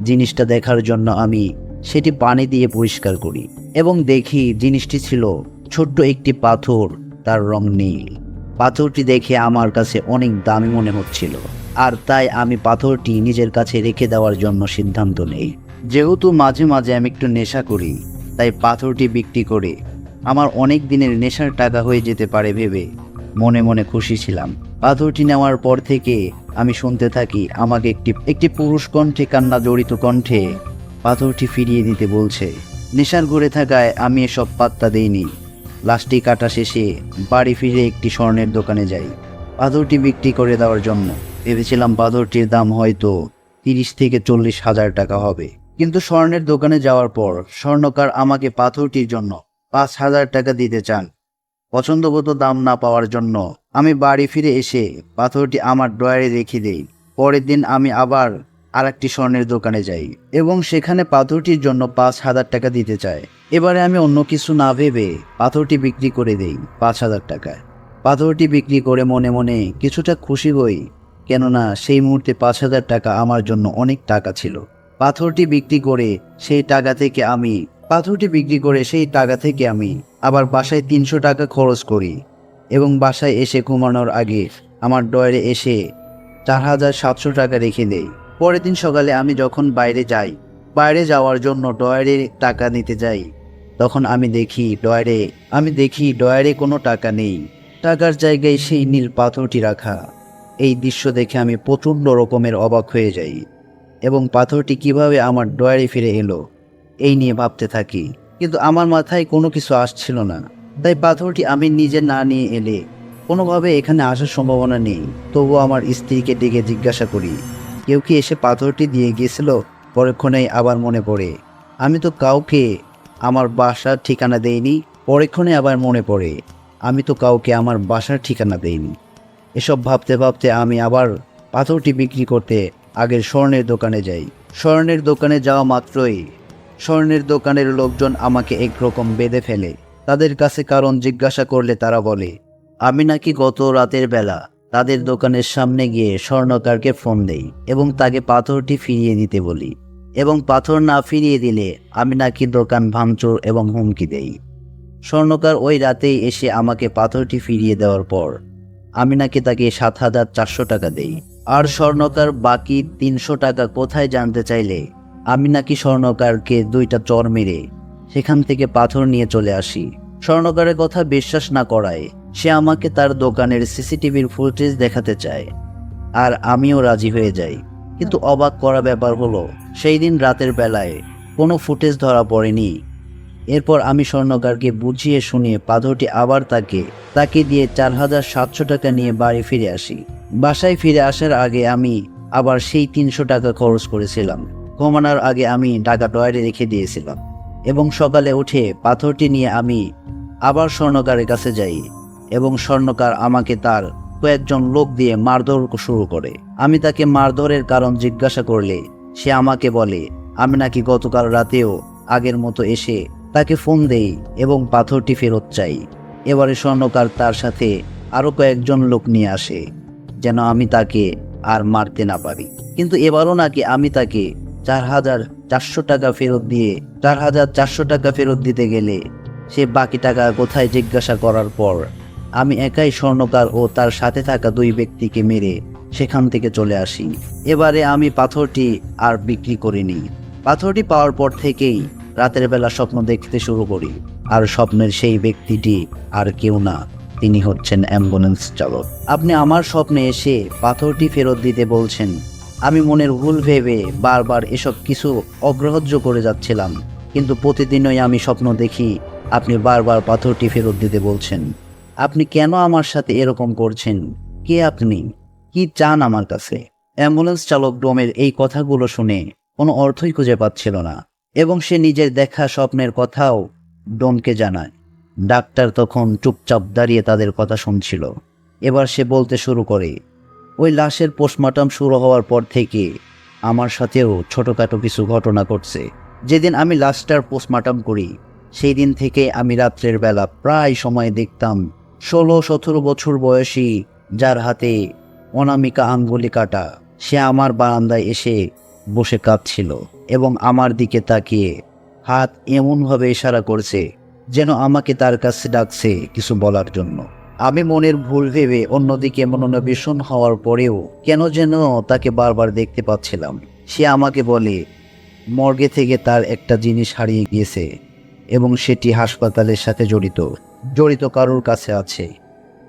জিনিসটা দেখার জন্য আমি সেটি পানি দিয়ে পরিষ্কার করি এবং দেখি জিনিসটি ছিল ছোট্ট একটি পাথর, তার রং নীল। পাথরটি দেখে আমার কাছে অনেক দামি মনে হচ্ছিল। আর তাই আমি পাথরটি নিজের কাছে রেখে দেওয়ার জন্য সিদ্ধান্ত নেই। যেহেতু মাঝে মাঝে আমি একটু নেশা করি, তাই পাথরটি বিক্রি করে আমার অনেক দিনের নেশার টাকা হয়ে যেতে পারে ভেবে মনে মনে খুশি ছিলাম। পাথরটি নেওয়ার পর থেকে আমি শুনতে থাকি আমাকে একটি পুরুষ কণ্ঠে, কান্না জড়িত কণ্ঠে পাথরটি ফিরিয়ে দিতে বলছে। নেশার ঘুরে থাকায় আমি এসব পাত্তা দেইনি। লাশটি কাটা শেষে বাড়ি ফিরে একটি স্বর্ণের দোকানে যাই পাথরটি বিক্রি করে দেওয়ার জন্য। ভেবেছিলাম পাথরটির দাম হয়তো 30 থেকে 40 হাজার টাকা হবে, কিন্তু স্বর্ণের দোকানে যাওয়ার পর স্বর্ণকার আমাকে পাথরটির জন্য 5,000 টাকা দিতে চান। পছন্দমতো দাম না পাওয়ার জন্য আমি বাড়ি ফিরে এসে পাথরটি আমার ড্রয়ারে রেখে দেই। পরের দিন আমি আবার আরেকটি স্বর্ণের দোকানে যাই এবং সেখানে পাথরটির জন্য 5,000 টাকা দিতে চায়। এবারে আমি অন্য কিছু না ভেবে পাথরটি বিক্রি করে দেই 5,000 টাকায়। পাথরটি বিক্রি করে মনে মনে কিছুটা খুশি হই, কেননা সেই মুহূর্তে 5,000 টাকা আমার জন্য অনেক টাকা ছিল। পাথরটি বিক্রি করে সেই টাকা থেকে আমি আবার বাসায় 300 টাকা খরচ করি এবং বাসায় এসে ঘুমানোর আগে আমার ড্রয়ারে এসে 4,700 টাকা রেখে দেই। পরের দিন সকালে আমি যখন বাইরে যাওয়ার জন্য ড্রয়ারে টাকা নিতে যাই, তখন আমি দেখি ড্রয়ারে কোনো টাকা নেই। টাকার জায়গায় সেই নীল পাথরটি রাখা। এই দৃশ্য দেখে আমি প্রচণ্ড রকমের অবাক হয়ে যাই এবং পাথরটি কিভাবে আমার ড্রয়ারে ফিরে এলো এই নিয়ে ভাবতে থাকি, কিন্তু আমার মাথায় কোনো কিছু আসছিল না। তাই পাথরটি আমি নিজে না নিয়ে এলে কোনোভাবে এখানে আসার সম্ভাবনা নেই। তবুও আমার স্ত্রীকে ডেকে জিজ্ঞাসা করি, কেউ কি এসে পাথরটি দিয়ে গিয়েছিল? পরক্ষণেই আবার মনে পড়ে আমি তো কাউকে আমার বাসার ঠিকানা দেইনি। এসব ভাবতে ভাবতে আমি আবার পাথরটি বিক্রি করতে আগের স্বর্ণের দোকানে যাই। স্বর্ণের দোকানে যাওয়া মাত্রই স্বর্ণের দোকানের লোকজন আমাকে একরকম বেঁধে ফেলে। তাদের কাছে কারণ জিজ্ঞাসা করলে তারা বলে আমি নাকি গত রাতের বেলা তাদের দোকানের সামনে গিয়ে স্বর্ণকারকে ফোন দেই এবং তাকে পাথরটি ফিরিয়ে দিতে বলি, এবং পাথর না ফিরিয়ে দিলে আমি নাকি দোকান ভাঙচুর এবং হুমকি দেই। স্বর্ণকার ওই রাতেই এসে আমাকে পাথরটি ফিরিয়ে দেওয়ার পর আমি নাকি তাকে 7,400 টাকা দেই। আর স্বর্ণকার বাকি 300 টাকা কোথায় জানতে চাইলে আমি নাকি স্বর্ণকারকে 2টা চর মেরে সেখান থেকে পাথর নিয়ে চলে আসি। স্বর্ণকারের কথা বিশ্বাস না করায় সে আমাকে তার দোকানের সিসিটিভির ফুটেজ দেখাতে চায়, আর আমিও রাজি হয়ে যাই। কিন্তু অবাক করা ব্যাপার হলো সেই দিন রাতের বেলায় কোনো ফুটেজ ধরা পড়েনি। এরপর আমি স্বর্ণকারকে বুঝিয়ে শুনিয়ে পাথরটি আবার তাকে দিয়ে 4,700 টাকা নিয়ে বাড়ি ফিরে আসি। বাসায় ফিরে আসার আগে আমি আবার সেই 300 টাকা খরচ করেছিলাম। ঘুমানোর আগে আমি টাকা ড্রয়ারে রেখে দিয়েছিলাম এবং সকালে উঠে পাথরটি নিয়ে আমি আবার স্বর্ণকারের কাছে যাই এবং স্বর্ণকার আমাকে তার কয়েকজন লোক দিয়ে মারধর শুরু করে। আমি তাকে মারধরের কারণ জিজ্ঞাসা করলে সে আমাকে বলে আমি নাকি গতকাল রাতেও আগের মতো এসে তাকে ফোন দেই এবং পাথরটি ফেরত চাই। এবারে স্বর্ণকার তার সাথে আরও কয়েকজন লোক নিয়ে আসে যেন আমি তাকে আর মারতে না পারি। কিন্তু এবারও নাকি আমি তাকে 4,400 টাকা ফেরত দিতে গেলে সে বাকি টাকা কোথায় জিজ্ঞাসা করার পর আমি একাই স্বর্ণকার ও তার সাথে থাকা 2 ব্যক্তিকে মেরে সেখান থেকে চলে আসি। এবারে আমি পাথরটি আর বিক্রি করিনি। পাথরটি পাওয়ার পর থেকেই রাতের বেলা স্বপ্ন দেখতে শুরু করি, আর স্বপ্নের সেই ব্যক্তিটি আর কেউ না, তিনি হচ্ছেন অ্যাম্বুলেন্স চালক। আপনি আমার স্বপ্নে এসে পাথরটি ফেরত দিতে বলছেন। আমি মনের ভুল ভেবে বারবার এসব কিছু অগ্রাহ্য করে যাচ্ছিলাম, কিন্তু প্রতিদিনই আমি স্বপ্ন দেখি আপনি বারবার পাথরটি ফেরত দিতে বলছেন। আপনি কেন আমার সাথে এরকম করছেন? কে আপনি? কি চান আমার কাছে? অ্যাম্বুলেন্স চালক ডোমের এই কথাগুলো শুনে কোনো অর্থই খুঁজে পাচ্ছিল না এবং সে নিজের দেখা স্বপ্নের কথাও ডোমকে জানায়। ডাক্তার তখন চুপচাপ দাঁড়িয়ে তাদের কথা শুনছিল। এবার সে বলতে শুরু করে, ওই লাশের পোস্টমর্টম শুরু হওয়ার পর থেকে আমার সাথেও ছোটোখাটো কিছু ঘটনা ঘটছে। যেদিন আমি লাশটার পোস্টমর্টম করি সেই দিন থেকে আমি রাত্রের বেলা প্রায় সময় দেখতাম 16-17 বছর বয়সী, যার হাতে অনামিকা আঙ্গুলি কাটা, সে আমার বারান্দায় এসে বসে কাঁদছিল এবং আমার দিকে তাকিয়ে হাত এমনভাবে ইশারা করছে যেন আমাকে তার কাছে ডাকছে কিছু বলার জন্য। আমি মনের ভুল ভেবে অন্যদিকে মনোনিবেশন হওয়ার পরেও কেন যেন তাকে বারবার দেখতে পাচ্ছিলাম। সে আমাকে বলে মর্গে থেকে তার একটা জিনিস হারিয়ে গিয়েছে এবং সেটি হাসপাতালের সাথে জড়িত কারোর কাছে আছে।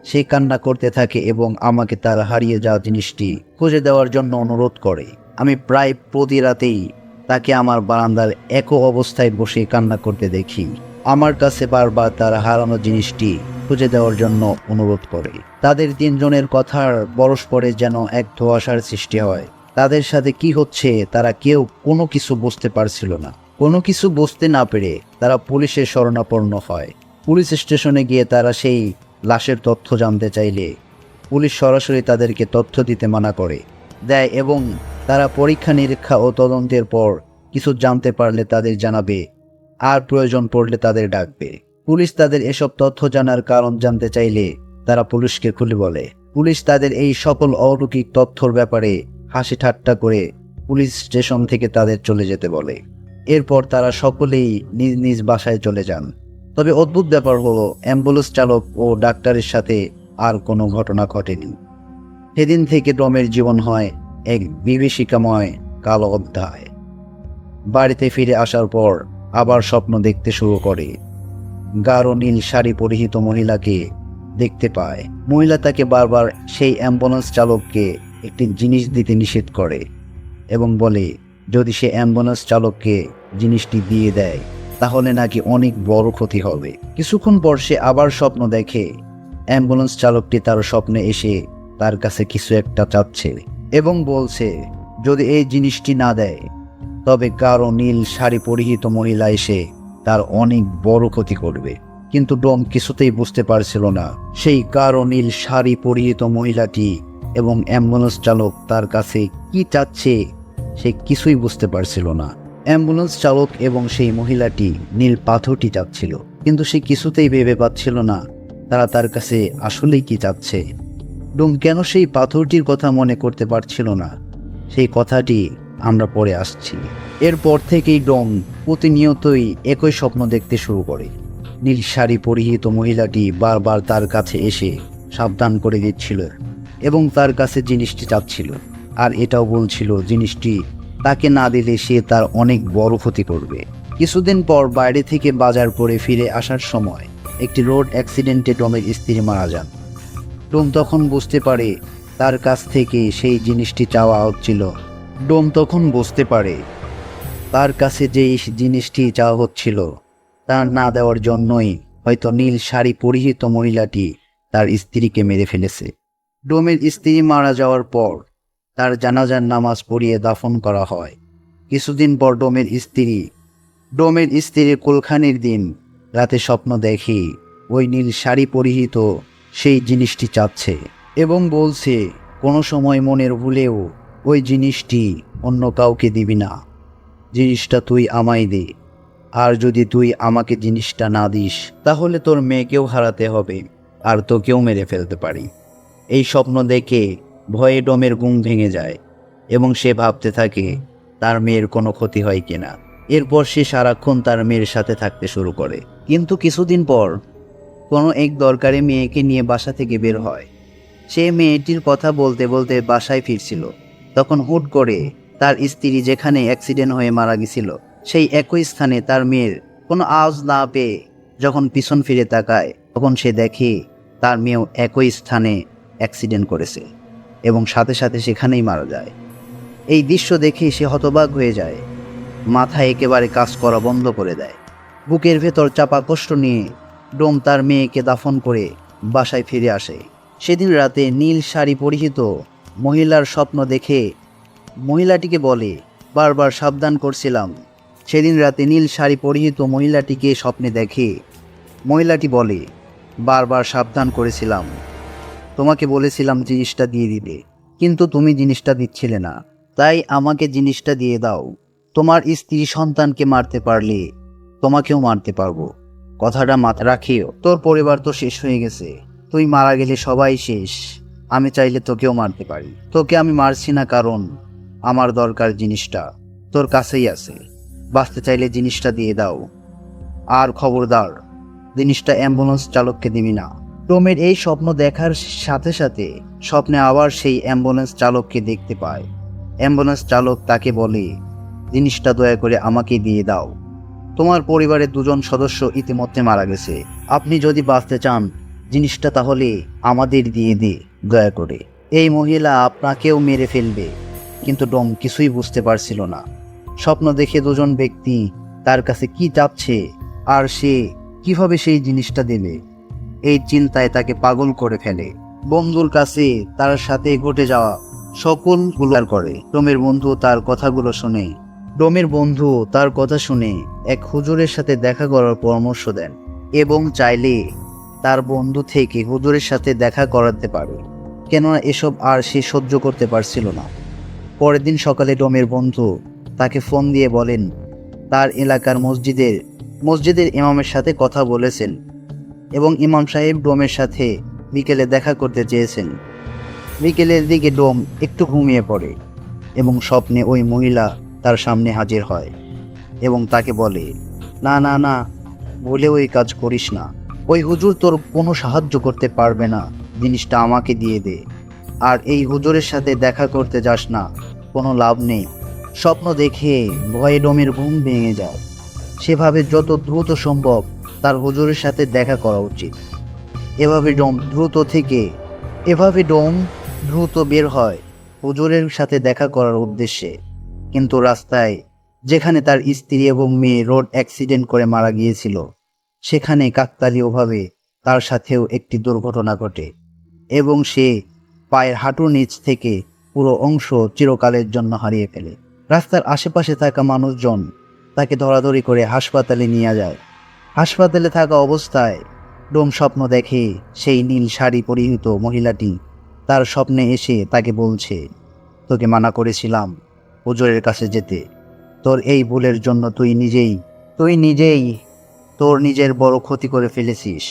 সে কান্না করতে থাকে এবং আমাকে তার হারিয়ে যাওয়া জিনিসটি খুঁজে দেওয়ার জন্য অনুরোধ করে। আমি প্রায় প্রতি রাতেই তাকে আমার বারান্দার একই অবস্থায় বসে কান্না করতে দেখি। আমার কাছে বারবার তার হারানো জিনিসটি খুঁজে দেওয়ার জন্য অনুরোধ করে। তাদের তিনজনের কথার পরস্পরে যেন এক ধোঁয়াশার সৃষ্টি হয়। তাদের সাথে কি হচ্ছে তারা কেউ কোনো কিছু বুঝতে পারছিল না। কোনো কিছু বুঝতে না পেরে তারা পুলিশের শরণাপন্ন হয়। পুলিশ স্টেশনে গিয়ে তারা সেই লাশের তথ্য জানতে চাইলে পুলিশ সরাসরি তাদেরকে তথ্য দিতে মানা করে দেয় এবং তারা পরীক্ষা নিরীক্ষা ও তদন্তের পর কিছু জানতে পারলে তাদের জানাবে, আর প্রয়োজন পড়লে তাদের ডাকবে। পুলিশ তাদের এসব তথ্য জানার কারণ জানতে চাইলে তারা পুলিশকে খুলে বলে। পুলিশ তাদের এই সকল অলৌকিক তথ্যর ব্যাপারে হাসি ঠাট্টা করে পুলিশ স্টেশন থেকে তাদের চলে যেতে বলে। এরপর তারা সকলেই নিজ নিজ বাসায় চলে যান। তবে অদ্ভুত ব্যাপার হলো অ্যাম্বুলেন্স চালক ও ডাক্তারের সাথে আর কোনো ঘটনা ঘটেনি। সেদিন থেকে টমের জীবন হয় এক বিভীষিকাময় কালো অধ্যায়। বাড়িতে ফিরে আসার পর আবার স্বপ্ন দেখতে শুরু করে। গাঢ় নীল শাড়ি পরিহিত মহিলাকে দেখতে পায়। মহিলা তাকে বারবার সেই অ্যাম্বুলেন্স চালককে একটি জিনিস দিতে নিষেধ করে এবং বলে যদি সে অ্যাম্বুলেন্স চালককে জিনিসটি দিয়ে দেয় তাহলে নাকি অনেক বড় ক্ষতি হবে। কিছুক্ষণ পর সে আবার স্বপ্ন দেখে অ্যাম্বুলেন্স চালকটি তার স্বপ্নে এসে তার কাছে কিছু একটা চাচ্ছে এবং বলছে যদি এই জিনিসটি না দেয় তবে গাঢ় নীল শাড়ি পরিহিত মহিলা এসে তার অনেক বড় ক্ষতি করবে। কিন্তু ডম কিছুতেই বুঝতে পারছিল না সেই গাঢ় নীল শাড়ি পরিহিত মহিলাটি এবং অ্যাম্বুলেন্স চালক তার কাছে কি চাচ্ছে সে কিছুই বুঝতে পারছিল না। অ্যাম্বুলেন্স চালক এবং সেই মহিলাটি নীল পাথরটি চাচ্ছিল, কিন্তু সে কিছুতেই ভেবে পাচ্ছিল না তারা তার কাছে আসলেই কি চাচ্ছে। ডোম কেন সেই পাথরটির কথা মনে করতে পারছিল না সেই কথাটি আমরা পরে আসছি। এরপর থেকেই ডোম প্রতিনিয়তই একই স্বপ্ন দেখতে শুরু করে। নীল শাড়ি পরিহিত মহিলাটি বারবার তার কাছে এসে সাবধান করে দিচ্ছিল এবং তার কাছে জিনিসটি চাচ্ছিল, আর এটাও বলছিল জিনিসটি তাকে না দিলে সে তার অনেক বড় ক্ষতি করবে। কিছুদিন পর বাইরে থেকে বাজার করে ফিরে আসার সময় একটি রোড অ্যাক্সিডেন্টে ডোমের স্ত্রী মারা যান। ডোম তখন বুঝতে পারে তার কাছ থেকে সেই জিনিসটি চাওয়া হচ্ছিল। ডোম তখন বুঝতে পারে তার কাছে যেই জিনিসটি চাওয়া হচ্ছিল তা না দেওয়ার জন্যই হয়তো নীল শাড়ি পরিহিত মহিলাটি তার স্ত্রীকে মেরে ফেলেছে। ডোমের স্ত্রী মারা যাওয়ার পর তার জানাজার নামাজ পড়িয়ে দাফন করা হয়। কিছুদিন পর ডোমের স্ত্রীর কুলখানির দিন রাতে স্বপ্ন দেখি ওই নীল শাড়ি পরিহিত সেই জিনিসটি চাচ্ছে এবং বলছে কোনো সময় মনের ভুলেও ওই জিনিসটি অন্য কাউকে দিবি না, জিনিসটা তুই আমায় দে, আর যদি তুই আমাকে জিনিসটা না দিস তাহলে তোর মেয়েকেও হারাতে হবে আর তোকেও মেরে ফেলতে পারি। এই স্বপ্ন দেখে ভয়ে ডোমের ঘুম ভেঙে যায় এবং সে ভাবতে থাকে তার মেয়ের কোনো ক্ষতি হয় কিনা। এরপর সে সারাক্ষণ তার মেয়ের সাথে থাকতে শুরু করে। কিন্তু কিছুদিন পর কোনো এক দরকারে মেয়েকে নিয়ে বাসা থেকে বের হয়। সে মেয়েটির কথা বলতে বলতে বাসায় ফিরছিল, তখন হুট করে তার স্ত্রী যেখানে অ্যাক্সিডেন্ট হয়ে মারা গেছিল সেই একই স্থানে তার মেয়ের কোনো আওয়াজ না পেয়ে যখন পিছন ফিরে তাকায় তখন সে দেখে তার মেয়েও একই স্থানে অ্যাক্সিডেন্ট করেছে এবং সাথে সাথে সেখানেই মারা যায়। এই দৃশ্য দেখে সে হতবাক হয়ে যায়, মাথায় একেবারে কাজ করা বন্ধ করে দেয়। বুকের ভেতর চাপা কষ্ট নিয়ে ডোম তার মেয়েকে দাফন করে বাসায় ফিরে আসে। সেদিন রাতে নীল শাড়ি পরিহিত মহিলার স্বপ্ন দেখে মহিলাটিকে বলে বারবার সাবধান করছিলাম। সেদিন রাতে নীল শাড়ি পরিহিত মহিলাটিকে স্বপ্নে দেখে মহিলাটি বলে বারবার সাবধান করেছিলাম, তোমাকে বলেছিলাম জিনিসটা দিয়ে দিতে, কিন্তু তুমি জিনিসটা দিচ্ছিলে না, তাই আমাকে জিনিসটা দিয়ে দাও। তোমার স্ত্রী সন্তানকে মারতে পারলে তোমাকেও মারতে পারবো, কথাটা মাথা রাখিও। তোর পরিবার তো শেষ হয়ে গেছে, তুই মারা গেলে সবাই শেষ। আমি চাইলে তোকেও মারতে পারি, তোকে আমি মারছি না কারণ আমার দরকার জিনিসটা তোর কাছেই আছে। বাঁচতে চাইলে জিনিসটা দিয়ে দাও, আর খবরদার জিনিসটা অ্যাম্বুলেন্স চালককে দিবি না, ডোমের এই স্বপ্ন দেখার সাথে সাথে স্বপ্নে আবার সেই অ্যাম্বুলেন্স চালককে দেখতে পায়। অ্যাম্বুলেন্স চালক তাকে বলে, জিনিসটা দয়া করে আমাকে দিয়ে দাও। তোমার পরিবারের 2জন সদস্য ইতিমধ্যে মারা গেছে। আপনি যদি বাঁচতে চান জিনিসটা তাহলে আমাদের দিয়ে দয়া করে। এই মহিলা আপনাকেও মেরে ফেলবে। কিন্তু ডোম কিছুই বুঝতে পারছিল না। স্বপ্ন দেখে 2জন ব্যক্তি তার কাছে কি চাচ্ছে আর সে কিভাবে সেই জিনিসটা দেবে, এই চিন্তায় তাকে পাগল করে ফেলে। বন্ধুর কাছে তার সাথে ঘটে যাওয়া সকলগুলো করে। ডোমের বন্ধু তার কথাগুলো শুনে তার কথা শুনে এক হুজুরের সাথে দেখা করার পরামর্শ দেন এবং চাইলে তার বন্ধু থেকে হুজুরের সাথে দেখা করাতে পারে, কেননা এসব আর সে সহ্য করতে পারছিল না। পরের দিন সকালে ডোমের বন্ধু তাকে ফোন দিয়ে বলেন তার এলাকার মসজিদের ইমামের সাথে কথা বলেছেন এবং ইমাম সাহেব ডোমের সাথে বিকেলে দেখা করতে চেয়েছেন। বিকেলের দিকে ডোম একটু ঘুমিয়ে পড়ে এবং স্বপ্নে ওই মহিলা তার সামনে হাজির হয় এবং তাকে বলে, না না না, বলে ওই কাজ করিস না। ওই হুজুর তোর কোনো সাহায্য করতে পারবে না, জিনিসটা আমাকে দিয়ে দে। আর এই হুজুরের সাথে দেখা করতে যাস না, কোনো লাভ নেই। স্বপ্ন দেখে ভয়ে ডোমের ঘুম ভেঙে যায়। সেভাবে যত দ্রুত সম্ভব তার হুজুরের সাথে দেখা করা উচিত। এভাবে ডোম দ্রুত বের হয় হুজুরের সাথে দেখা করার উদ্দেশ্যে। কিন্তু রাস্তায় যেখানে তার স্ত্রী এবং মেয়ে রোড অ্যাক্সিডেন্ট করে মারা গিয়েছিল, সেখানে কাকতালীয়ভাবে তার সাথেও একটি দুর্ঘটনা ঘটে এবং সে পায়ের হাঁটুর নিচ থেকে পুরো অংশ চিরকালের জন্য হারিয়ে ফেলে। রাস্তার আশেপাশে থাকা মানুষজন তাকে ধরাধরি করে হাসপাতালে নিয়ে যায়। হাসপাতালে থাকা অবস্থায় ডোম স্বপ্ন দেখে সেই নীল শাড়ি পরিহিত মহিলাটি তার স্বপ্নে এসে তাকে বলছে, তোকে মানা করেছিলাম হুজুরের কাছে যেতে। তোর এই ভুলের জন্য তুই নিজেই তোর নিজের বড় ক্ষতি করে ফেলেছিস।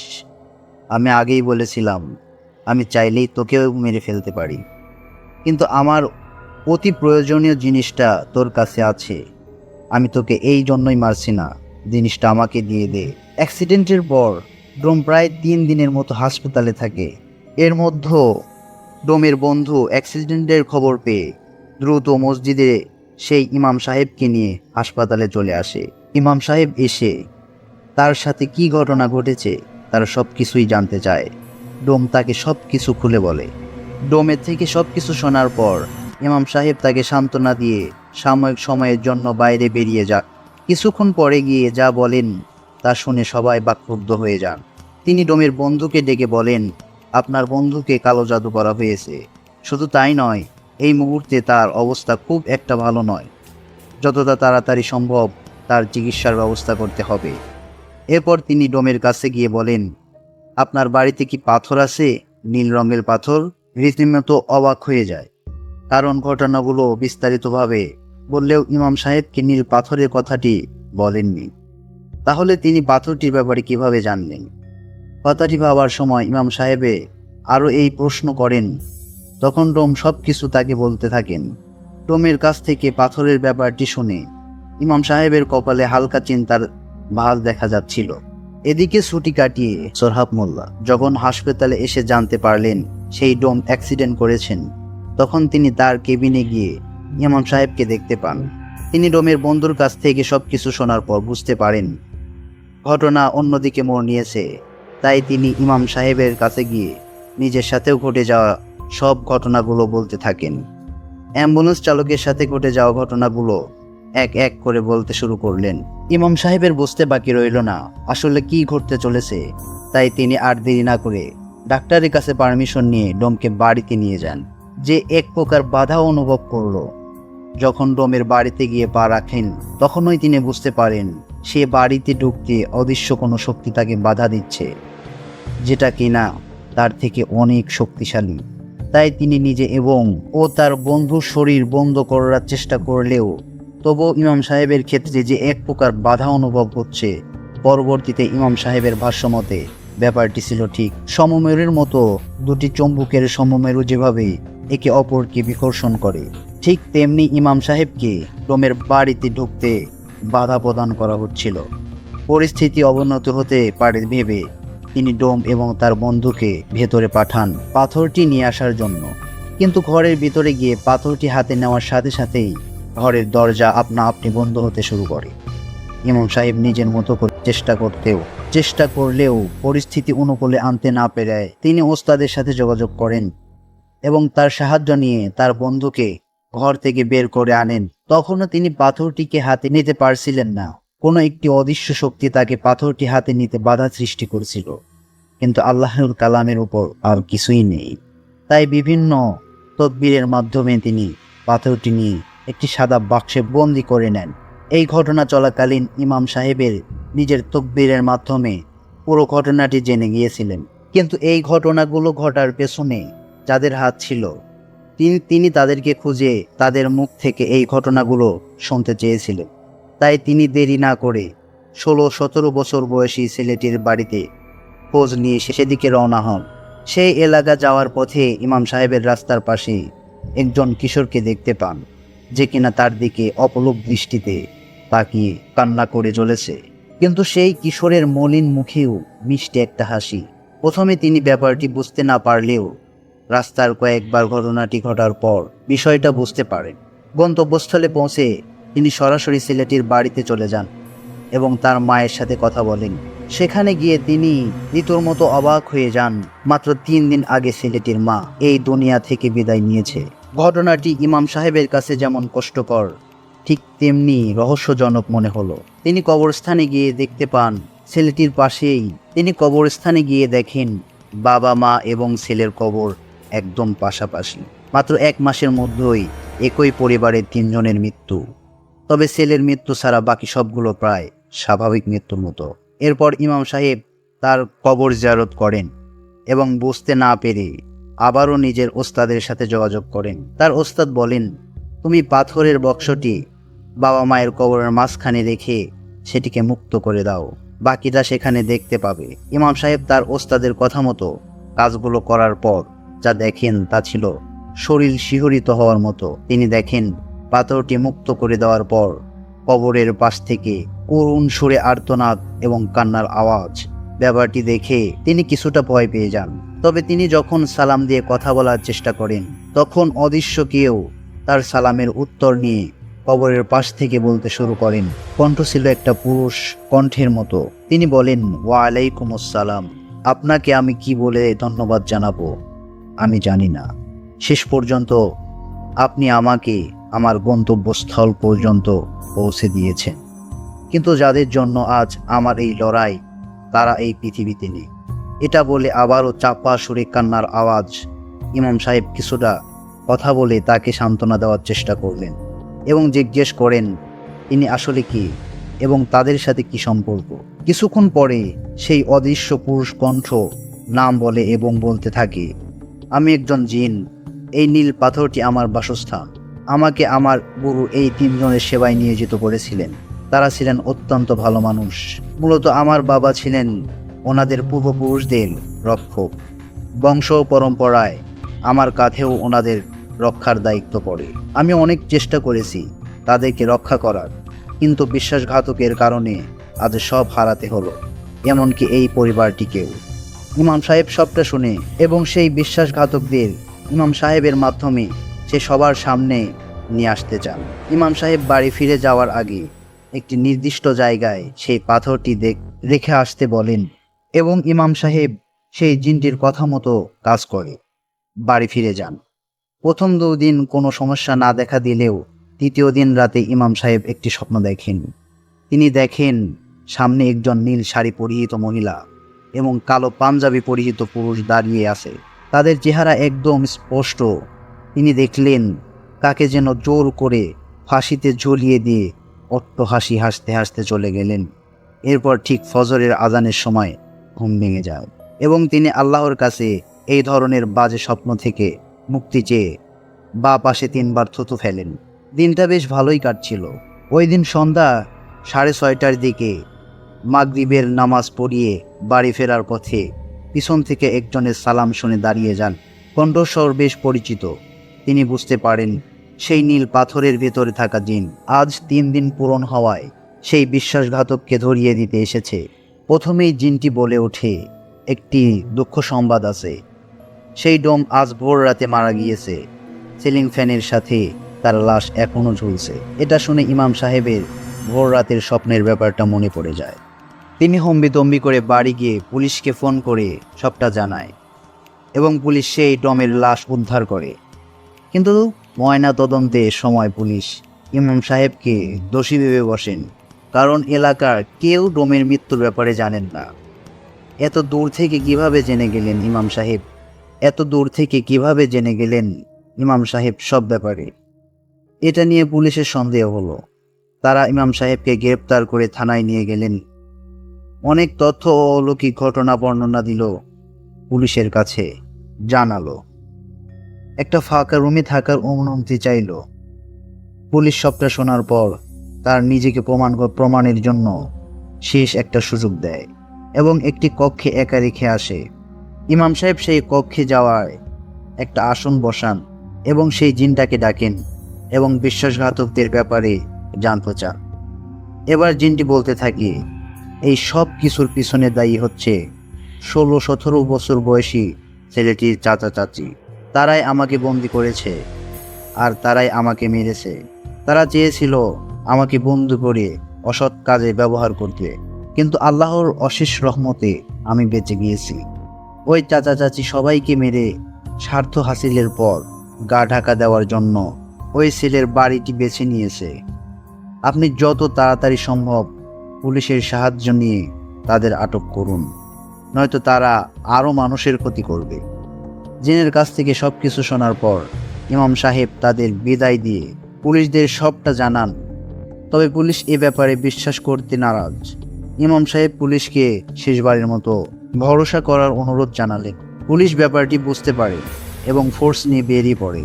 আমি আগেই বলেছিলাম আমি চাইলেই তোকেও মেরে ফেলতে পারি, কিন্তু আমার অতি প্রয়োজনীয় জিনিসটা তোর কাছে আছে। আমি তোকে এই জন্যই মারছি না, জিনিসটা আমাকে দিয়ে দে। অ্যাক্সিডেন্টের পর ডোম প্রায় 3 দিনের মতো হাসপাতালে থাকে। এর মধ্যে ডোমের বন্ধু অ্যাক্সিডেন্টের খবর পেয়ে দ্রুত মসজিদে সেই ইমাম সাহেবকে নিয়ে হাসপাতালে চলে আসে। ইমাম সাহেব এসে তার সাথে কি ঘটনা ঘটেছে তার সব কিছুই জানতে চায়। ডোম তাকে সব কিছু খুলে বলে। ডোমের থেকে সব কিছু শোনার পর ইমাম সাহেব তাকে সান্ত্বনা দিয়ে সাময়িক সময়ের জন্য বাইরে বেরিয়ে যান। কিছুক্ষণ পরে গিয়ে যা বলেন তা শুনে সবাই বাকরুদ্ধ হয়ে যান। তিনি ডোমের বন্ধুকে ডেকে বলেন, আপনার বন্ধুকে কালো জাদু করা হয়েছে। শুধু তাই নয়, এই মুহূর্তে তার অবস্থা খুব একটা ভালো নয়। যতটা তাড়াতাড়ি সম্ভব তার চিকিৎসার ব্যবস্থা করতে হবে। এরপর তিনি ডোমের কাছে গিয়ে বলেন, আপনার বাড়িতে কি পাথর আছে? নীল রঙের পাথর? রীতিমতো অবাক হয়ে যায়, কারণ ঘটনাগুলো বিস্তারিতভাবে বললেও ইমাম সাহেবকে নীল পাথরের কথাটি বলেননি। তাহলে তিনি পাথরটির ব্যাপারে কিভাবে জানলেন? কথাটি ভাবার সময় ইমাম সাহেবে আরও এই প্রশ্ন করেন। তখন ডোম সব কিছু তাকে বলতে থাকেন। ডোমের কাছ থেকে পাথরের ব্যাপারটি শুনে ইমাম সাহেবের কপালে হালকা চিন্তার ভাঁজ দেখা যাচ্ছিল। এদিকে ছুটি কাটিয়ে সোরহাব মোল্লা যখন হাসপাতালে এসে জানতে পারলেন সেই ডোম অ্যাক্সিডেন্ট করেছেন, তখন তিনি তার কেবিনে গিয়ে ইমাম সাহেবকে দেখতে পান। তিনি ডোমের বন্ধুর কাছ থেকে সব কিছু শোনার পর বুঝতে পারেন ঘটনা অন্যদিকে মোড় নিয়েছে। তাই তিনি ইমাম সাহেবের কাছে গিয়ে নিজের সাথেও ঘটে যাওয়া সব ঘটনাগুলো বলতে থাকেন। অ্যাম্বুলেন্স চালকের সাথে ঘটে যাওয়া ঘটনাগুলো এক এক করে বলতে শুরু করলেন। ইমাম সাহেবের বুঝতে বাকি রইল না আসলে কি ঘটতে চলেছে। তাই তিনি আর দেরি না করে ডাক্তারের কাছে পারমিশন নিয়ে ডোমকে বাড়িতে নিয়ে যান। যে এক প্রকার বাধা অনুভব করলো যখন ডোমের বাড়িতে গিয়ে পা রাখেন, তখনই তিনি বুঝতে পারেন সে বাড়িতে ঢুকতে অদৃশ্য কোনো শক্তি তাকে বাধা দিচ্ছে, যেটা কিনা তার থেকে অনেক শক্তিশালী। তাই তিনি নিজে এবং তার বন্ধুর শরীর বন্ধ করার চেষ্টা করলেও তবুও ইমাম সাহেবের ক্ষেত্রে যে এক প্রকার বাধা অনুভব হচ্ছে। পরবর্তীতে ইমাম সাহেবের ভাষ্যমতে ব্যাপারটি ছিল ঠিক সমমেরুর মতো দুটি চম্বুকের সমমেরু যেভাবে একে অপরকে বিকর্ষণ করে, ঠিক তেমনি ইমাম সাহেবকে ডোমের বাড়িতে ঢুকতে বাধা প্রদান করা হচ্ছিল। পরিস্থিতি অবনত হতে পারে ভেবে তিনি ডোম এবং তার বন্ধুকে ভেতরে পাঠান পাথরটি নিয়ে আসার জন্য। কিন্তু ঘরের ভিতরে গিয়ে পাথরটি হাতে নেওয়ার সাথে সাথেই ঘরের দরজা আপনা আপনি বন্ধ হতে শুরু করে। ইমাম সাহেব নিজের মতো করে চেষ্টা করলেও পরিস্থিতি অনুকূলে আনতে না পেরে তিনি ওস্তাদের সাথে যোগাযোগ করেন এবং তার সাহায্য নিয়ে তার বন্ধুকে ঘর থেকে বের করে আনেন। তখনও তিনি পাথরটিকে হাতে নিতে পারছিলেন না। কোনো একটি অদৃশ্য শক্তি তাকে পাথরটি হাতে নিতে বাধা সৃষ্টি করছিল, কিন্তু আল্লাহর কালামের উপর আর কিছুই নেই। তাই বিভিন্ন তদবিরের মাধ্যমে তিনি পাথরটি নিয়ে একটি সাদা বাক্সে বন্দি করে নেন। এই ঘটনা চলাকালীন ইমাম সাহেবের নিজের তকবীরের মাধ্যমে পুরো ঘটনাটি জেনে গিয়েছিলেন। কিন্তু এই ঘটনাগুলো ঘটার পেছনে যাদের হাত ছিল তিনি তাদেরকে খুঁজে তাদের মুখ থেকে এই ঘটনাগুলো শুনতে চেয়েছিলেন। তাই তিনি দেরি না করে 16-17 বছর বয়সী ছেলেটির বাড়িতে খোঁজ নিয়ে সেদিকে রওনা হন। সেই এলাকা যাওয়ার পথে ইমাম সাহেবের রাস্তার পাশে একজন কিশোরকে দেখতে পান, যে কিনা তার দিকে অপলক দৃষ্টিতে তাকিয়ে কান্না করে চলেছে। কিন্তু সেই কিশোরের মলিন মুখেও মিষ্টি একটা হাসি। প্রথমে তিনি ব্যাপারটি বুঝতে না পারলেও রাস্তার কয়েকবার ঘটনাটি ঘটার পর বিষয়টা বুঝতে পারেন। গন্তব্যস্থলে পৌঁছে তিনি সরাসরি ছেলেটির বাড়িতে চলে যান এবং তার মায়ের সাথে কথা বলেন। সেখানে গিয়ে তিনি ঋতুর মতো অবাক হয়ে যান। মাত্র 3 দিন আগে ছেলেটির মা এই দুনিয়া থেকে বিদায় নিয়েছে। ঘটনাটি ইমাম সাহেবের কাছে যেমন কষ্টকর, ঠিক তেমনি রহস্যজনক মনে হলো। তিনি কবরস্থানে গিয়ে দেখতে পান ছেলেটির পাশেই তিনি কবরস্থানে গিয়ে দেখেন বাবা মা এবং ছেলের কবর একদম পাশাপাশি। মাত্র 1 মাসের মধ্যেই একই পরিবারের 3 জনের মৃত্যু। তবে ছেলের মৃত্যু ছাড়া বাকি সবগুলো প্রায় স্বাভাবিক মৃত্যুর মতো। এরপর ইমাম সাহেব তার কবর জিয়ারত করেন এবং বুঝতে না পেরে আবারও নিজের ওস্তাদের সাথে যোগাযোগ করেন। তার ওস্তাদ বলেন, তুমি পাথরের বক্সটি বাবা মায়ের কবরের মাঝখানে রেখে সেটিকে মুক্ত করে দাও, বাকিটা সেখানে দেখতে পাবে। ইমাম সাহেব তার ওস্তাদের কথা মতো কাজগুলো করার পর যা দেখেন তা ছিল শরীর শিহরিত হওয়ার মতো। তিনি দেখেন পাথরটি মুক্ত করে দেওয়ার পর কবরের পাশ থেকে করুণ সুরে আর্তনাদ এবং কান্নার আওয়াজ। ব্যাপারটি দেখে তিনি কিছুটা ভয় পেয়ে যান। তবে তিনি যখন সালাম দিয়ে কথা বলার চেষ্টা করেন, তখন অদৃশ্য কেউ তার সালামের উত্তর নিয়ে কবরের পাশ থেকে বলতে শুরু করেন। কণ্ঠ ছিল একটা পুরুষ কণ্ঠের মতো। তিনি বলেন, ওয়ালাইকুম আসসালাম। আপনাকে আমি কি বলে ধন্যবাদ জানাবো আমি জানি না। শেষ পর্যন্ত আপনি আমাকে আমার গন্তব্যস্থল পর্যন্ত পৌঁছে দিয়েছেন, কিন্তু যাদের জন্য আজ আমার এই লড়াই তারা এই পৃথিবীতে নেই। এটা বলে আবারও চাপা সুরে কান্নার আওয়াজ। ইমাম সাহেব কিছুটা কথা বলে তাকে সান্ত্বনা দেওয়ার চেষ্টা করলেন এবং জিজ্ঞেস করেন তিনি আসলে কি এবং তাদের সাথে কি সম্পর্ক। কিছুক্ষণ পরে সেই অদৃশ্য পুরুষ কণ্ঠ নাম বলে এবং বলতে থাকে, আমি একজন জিন। এই নীল পাথরটি আমার বাসস্থান। আমাকে আমার গুরু এই 3 জনের সেবায় নিয়োজিত করেছিলেন। তারা ছিলেন অত্যন্ত ভালো মানুষ। মূলত আমার বাবা ছিলেন ওনাদের পূর্বপুরুষদের রক্ষক। বংশ পরম্পরায় আমার কাঁধেও ওনাদের রক্ষার দায়িত্ব পড়ে। আমি অনেক চেষ্টা করেছি তাদেরকে রক্ষা করার, কিন্তু বিশ্বাসঘাতকের কারণে আজ সব হারাতে হলো, এমনকি এই পরিবারটিকেও। ইমাম সাহেব সবটা শুনে এবং সেই বিশ্বাসঘাতকদের ইমাম সাহেবের মাধ্যমে সে সবার সামনে নিয়ে আসতে চান। ইমাম সাহেব বাড়ি ফিরে যাওয়ার আগে একটি নির্দিষ্ট জায়গায় সেই পাথরটি রেখে আসতে বলেন এবং ইমাম সাহেব সেই জিনটির কথা মতো কাজ করে বাড়ি ফিরে যান। প্রথম 2 দিন কোনো সমস্যা না দেখা দিলেও 3য় দিন রাতে ইমাম সাহেব একটি স্বপ্ন দেখেন। তিনি দেখেন সামনে একজন নীল শাড়ি পরিহিত মহিলা এবং কালো পাঞ্জাবি পরিহিত পুরুষ দাঁড়িয়ে আছে। তাদের চেহারা একদম স্পষ্ট। তিনি দেখলেন কাকে যেন জোর করে ফাঁসিতে ঝুলিয়ে দিয়ে অট্টহাসি হাসতে হাসতে চলে গেলেন। এরপর ঠিক ফজরের আজানের সময় ঘুম ভেঙে যায় এবং তিনি আল্লাহর কাছে এই ধরনের বাজে স্বপ্ন থেকে মুক্তি চেয়ে পাশে 3 বার থুতু ফেলেন। দিনটা বেশ ভালোই কাটছিল। ওই দিন সন্ধ্যা 6:30টার দিকে মাগরিবের নামাজ পড়িয়ে বাড়ি ফেরার পথে পিছন থেকে একজনের সালাম শুনে দাঁড়িয়ে যান। কণ্ঠস্বর বেশ পরিচিত। তিনি বুঝতে পারেন সেই নীল পাথরের ভেতরে থাকা জিন আজ 3 দিন পূরণ হওয়ায় সেই বিশ্বাসঘাতককে ধরিয়ে দিতে এসেছে। প্রথমেই জিনটি বলে ওঠে, একটি দুঃখ সংবাদ আছে। সেই ডোম আজ ভোর রাতে মারা গিয়েছে। সিলিং ফ্যানের সাথে তার লাশ এখনও ঝুলছে। এটা শুনে ইমাম সাহেবের ভোর রাতের স্বপ্নের ব্যাপারটা মনে পড়ে যায়। তিনি হম্বিতম্বি করে বাড়ি গিয়ে পুলিশকে ফোন করে সবটা জানায় এবং পুলিশ সেই ডোমের লাশ উদ্ধার করে। কিন্তু ময়না তদন্তে সময় পুলিশ ইমাম সাহেবকে দোষী ভেবে বসেন, কারণ এলাকার কেউ ডোমের মৃত্যুর ব্যাপারে জানেন না। এত দূর থেকে কিভাবে জেনে গেলেন ইমাম সাহেব? এত দূর থেকে কিভাবে জেনে গেলেন ইমাম সাহেব সব ব্যাপারে? এটা নিয়ে পুলিশের সন্দেহ হলো। তারা ইমাম সাহেবকে গ্রেপ্তার করে থানায় নিয়ে গেলেন। অনেক তথ্য ও অলৌকিক ঘটনা বর্ণনা দিল, পুলিশের কাছে জানালো। একটা ফাঁকা রুমে থাকার অনুমতি চাইল। পুলিশ সবটা শোনার পর তার নিজেকে প্রমাণের জন্য শেষ একটা সুযোগ দেয় এবং একটি কক্ষে একা রেখে আসে। ইমাম সাহেব সেই কক্ষে যাওয়ায় একটা আসন বসান এবং সেই জিনটাকে ডাকেন এবং বিশ্বাসঘাতকদের ব্যাপারে জানতে চান। এবার জিনটি বলতে থাকে, এই সব কিছুর পিছনে দায়ী হচ্ছে 16-17 বছর বয়সী ছেলেটির চাচা চাচি। তারাই আমাকে বন্দি করেছে আর তারাই আমাকে মেরেছে। তারা চেয়েছিল আমাকে বন্দি করে অসৎ কাজে ব্যবহার করতে, কিন্তু আল্লাহর অশেষ রহমতে আমি বেঁচে গিয়েছি। ওই চাচা চাচি সবাইকে মেরে স্বার্থ হাসিলের পর গা ঢাকা দেওয়ার জন্য ওই ছেলের বাড়িটি বেছে নিয়েছে। আপনি যত তাড়াতাড়ি সম্ভব পুলিশের সাহায্য নিয়ে তাদের আটক করুন, নয়তো তারা আরও মানুষের ক্ষতি করবে। জিনের কাছ থেকে সব কিছু শোনার পর ইমাম সাহেব তাদের বিদায় দিয়ে পুলিশদের সবটা জানান। তবে পুলিশ এ ব্যাপারে বিশ্বাস করতে নারাজ। ইমাম সাহেব পুলিশকে শেষবারের মতো ভরসা করার অনুরোধ জানালেন। পুলিশ ব্যাপারটি বুঝতে পারে এবং ফোর্স নিয়ে বেরিয়ে পড়ে।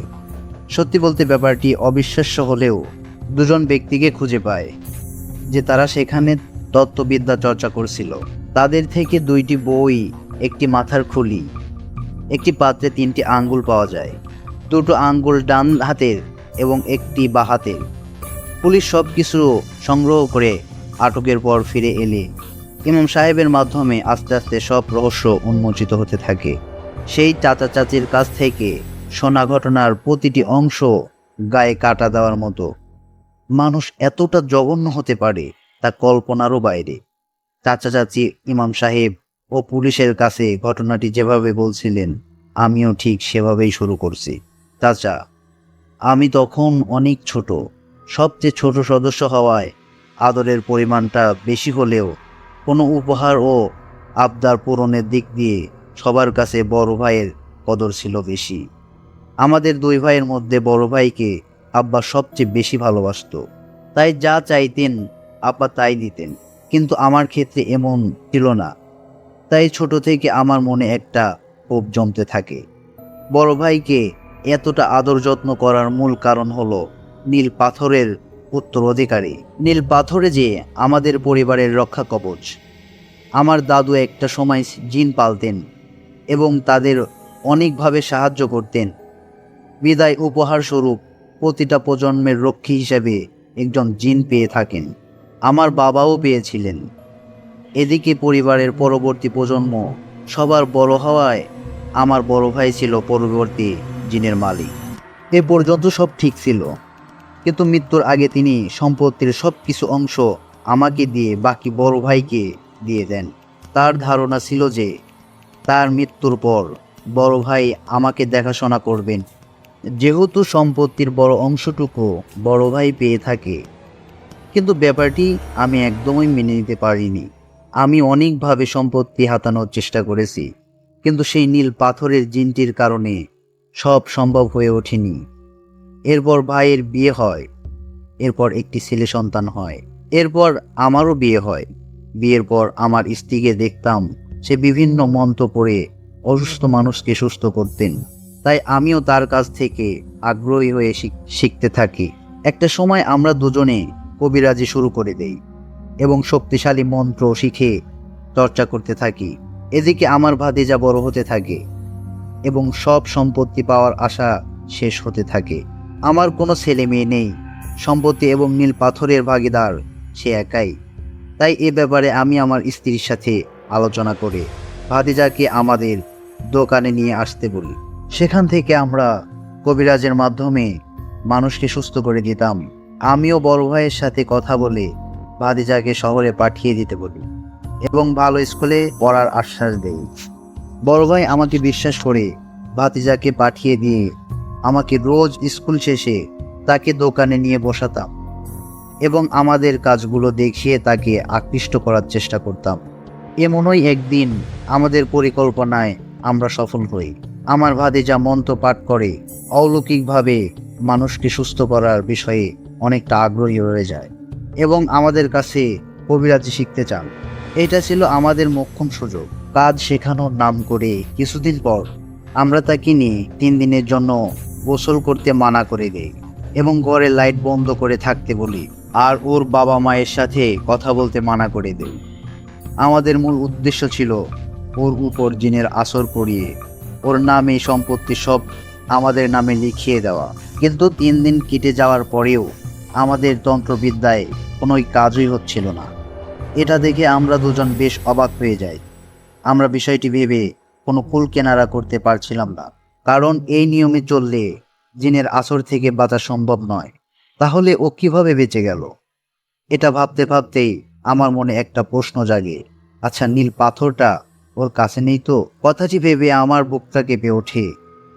সত্যি বলতে ব্যাপারটি অবিশ্বাস্য হলেও দুজন ব্যক্তিকে খুঁজে পায় যে তারা সেখানে তত্ত্ববিদ্যা চর্চা করছিল। তাদের থেকে 2টি বই, একটি মাথার খুলি, একটি পাত্রে 3টি আঙ্গুল পাওয়া যায়। 2টো আঙ্গুল ডান হাতের এবং একটি বাঁ হাতের। পুলিশ সব কিছু সংগ্রহ করে আটকের পর ফিরে এলে ইমাম সাহেবের মাধ্যমে আস্তে আস্তে সব রহস্য উন্মোচিত হতে থাকে। সেই চাচা চাচির কাছ থেকে শোনা ঘটনার প্রতিটি অংশ গায়ে কাটা দেওয়ার মতো। মানুষ এতটা জঘন্য হতে পারে তা কল্পনারও বাইরে। চাচা চাচি ইমাম সাহেব ও পুলিশের কাছে ঘটনাটি যেভাবে বলছিলেন, আমিও ঠিক সেভাবেই শুরু করছি। চাচা, আমি তখন অনেক ছোট, সবচেয়ে ছোট সদস্য হওয়ায় আদরের পরিমাণটা বেশি হলেও কোনো উপহার ও আবদার পূরণের দিক দিয়ে সবার কাছে বড় ভাইয়ের কদর ছিল বেশি। আমাদের 2 ভাইয়ের মধ্যে বড় ভাইকে আব্বা সবচেয়ে বেশি ভালোবাসতো, তাই যা চাইতেন আব্বা তাই দিতেন। কিন্তু আমার ক্ষেত্রে এমন ছিল না। তাই ছোট থেকে আমার মনে একটা ক্ষোভ জমতে থাকে। বড় ভাইকে এতটা আদর যত্ন করার মূল কারণ হলো নীল পাথরের উত্তরাধিকারী। নীল পাথরে যে আমাদের পরিবারের রক্ষা কবচ। আমার দাদু একটা সময় জিন পালতেন এবং তাদের অনেকভাবে সাহায্য করতেন। বিদায় উপহার স্বরূপ প্রতিটা প্রজন্মের রক্ষী হিসেবে একজন জিন পেয়ে থাকেন। আমার বাবাও পেয়েছিলেন। এদিকে পরিবারের পরবর্তী প্রজন্ম সবার বড় হওয়ায় আমার বড় ভাই ছিল পরবর্তী জিনের মালিক। এ পর্যন্ত সব ঠিক ছিল, কিন্তু মৃত্যুর আগে তিনি সম্পত্তির সব কিছু অংশ আমাকে দিয়ে বাকি বড় ভাইকে দিয়ে দেন। তার ধারণা ছিল যে তার মৃত্যুর পর বড় ভাই আমাকে দেখাশোনা করবেন, যেহেতু সম্পত্তির বড় অংশটুকু বড় ভাই পেয়ে থাকে। কিন্তু ব্যাপারটি আমি একদমই মেনে নিতে পারিনি। আমি অনেকভাবে সম্পত্তি হাতানোর চেষ্টা করেছি, কিন্তু সেই নীল পাথরের জিনটির কারণে সব সম্ভব হয়ে ওঠেনি। এরপর ভাইয়ের বিয়ে হয়, এরপর একটি ছেলে সন্তান হয়, এরপর আমারও বিয়ে হয়। বিয়ের পর আমার স্ত্রীকে দেখতাম সে বিভিন্ন মন্ত্র পড়ে অসুস্থ মানুষকে সুস্থ করতেন। তাই আমিও তার কাছ থেকে আগ্রহী হয়ে শিখতে থাকি। একটা সময় আমরা দুজনে কবিরাজি শুরু করে দেই এবং শক্তিশালী মন্ত্র শিখে চর্চা করতে থাকি। এদিকে আমার ভাতিজা বড় হতে থাকে এবং সব সম্পত্তি পাওয়ার আশা শেষ হতে থাকে। আমার কোনো ছেলে মেয়ে নেই। সম্পত্তি এবং নীল পাথরের ভাগিদার সে একাই। তাই এ ব্যাপারে আমি আমার স্ত্রীর সাথে আলোচনা করে ভাতিজাকে আমাদের দোকানে নিয়ে আসতে বলি। সেখান থেকে আমরা কবিরাজের মাধ্যমে মানুষকে সুস্থ করে দিতাম। আমিও বড় ভাইয়ের সাথে কথা বলে ভাতিজাকে শহরে পাঠিয়ে দিতে বলি এবং ভালো স্কুলে পড়ার আশ্বাস দেই। বড় ভাই আমাকে বিশ্বাস করে ভাতিজাকে পাঠিয়ে দিয়ে আমাকে রোজ স্কুল শেষে তাকে দোকানে নিয়ে বসাতাম এবং আমাদের কাজগুলো দেখিয়ে তাকে আকৃষ্ট করার চেষ্টা করতাম। এমনই একদিন আমাদের পরিকল্পনায় আমরা সফল হই। আমার ভাতিজা মন্ত্র পাঠ করে অলৌকিকভাবে মানুষকে সুস্থ করার বিষয়ে অনেকটা আগ্রহী হয়ে যায় এবং আমাদের কাছে কবিরাজি শিখতে চান। এটা ছিল আমাদের মোক্ষম সুযোগ। কাজ শেখানোর নাম করে কিছুদিন পর আমরা তাকে নিয়ে 3 দিনের জন্য গোসল করতে মানা করে দেই এবং ঘরে লাইট বন্ধ করে থাকতে বলি আর ওর বাবা মায়ের সাথে কথা বলতে মানা করে দেই। আমাদের মূল উদ্দেশ্য ছিল ওর উপর জিনের আসর করিয়ে ওর নামে সম্পত্তি সব আমাদের নামে লিখিয়ে দেওয়া। কিন্তু 3 দিন কেটে যাওয়ার পরেও আমাদের তন্ত্রবিদ্যায় কোনো কাজই হচ্ছিল না। এটা দেখে আমরা দুজন বেশ অবাক হয়ে যাই। আমরা বিষয়টি ভেবে কোনো কুল কেনারা করতে পারছিলাম না, কারণ এই নিয়মে চললে জিনের আসর থেকে বাঁচা সম্ভব নয়। তাহলে ও কিভাবে বেঁচে গেল? এটা ভাবতে ভাবতেই আমার মনে একটা প্রশ্ন জাগে, আচ্ছা নীল পাথরটা ওর কাছে নেই তো? কথাটি ভেবে আমার বুকটা কেঁপে ওঠে।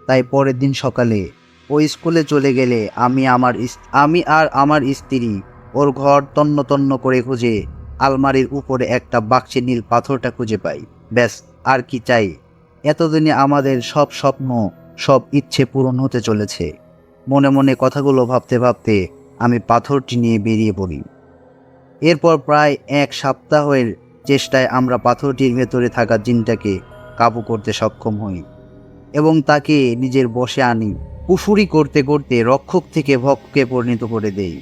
তাই পরের দিন সকালে ও স্কুলে চলে গেলে আমি আর আমার স্ত্রী ওর ঘর তন্ন তন্ন করে খুঁজে আলমারির উপরে একটা বাক্সে নীল পাথরটা খুঁজে পাই। ব্যাস, আর কি চাই? এতদিনে আমাদের সব স্বপ্ন, সব ইচ্ছে পূরণ হতে চলেছে। মনে মনে কথাগুলো ভাবতে ভাবতে আমি পাথরটি নিয়ে বেরিয়ে পড়ি। এরপর প্রায় 1 সপ্তাহের চেষ্টায় আমরা পাথরটির ভেতরে থাকা জিনটাকে কাবু করতে সক্ষম হই এবং তাকে নিজের বশে আনি। কুফুরি করতে করতে রক্ষক থেকে ভক্ষকে পরিণত করে দেই।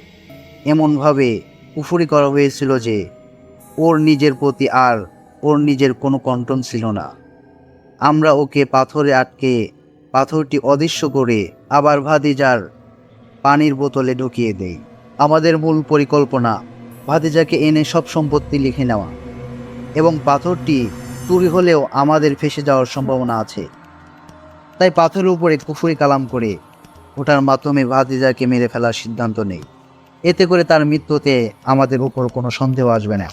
এমনভাবে কুফুরি করা হয়েছিল যে ওর নিজের প্রতি আর ওর নিজের কোনো কন্ট্রোল ছিল না। আমরা ওকে পাথরে আটকে পাথরটি অদৃশ্য করে আবার ভাতিজার পানির বোতলে ঢুকিয়ে দেই। আমাদের মূল পরিকল্পনা ভাতিজাকে এনে সব সম্পত্তি লিখে নেওয়া এবং পাথরটি চুরি হলেও আমাদের ফেঁসে যাওয়ার সম্ভাবনা আছে। তাই পাথরের উপরে কুফরি কালাম করে ওটার মাধ্যমে ভাতিজাকে মেরে ফেলার সিদ্ধান্ত নেই। এতে করে তার মৃত্যুতে আমাদের উপর কোনো সন্দেহ আসবে না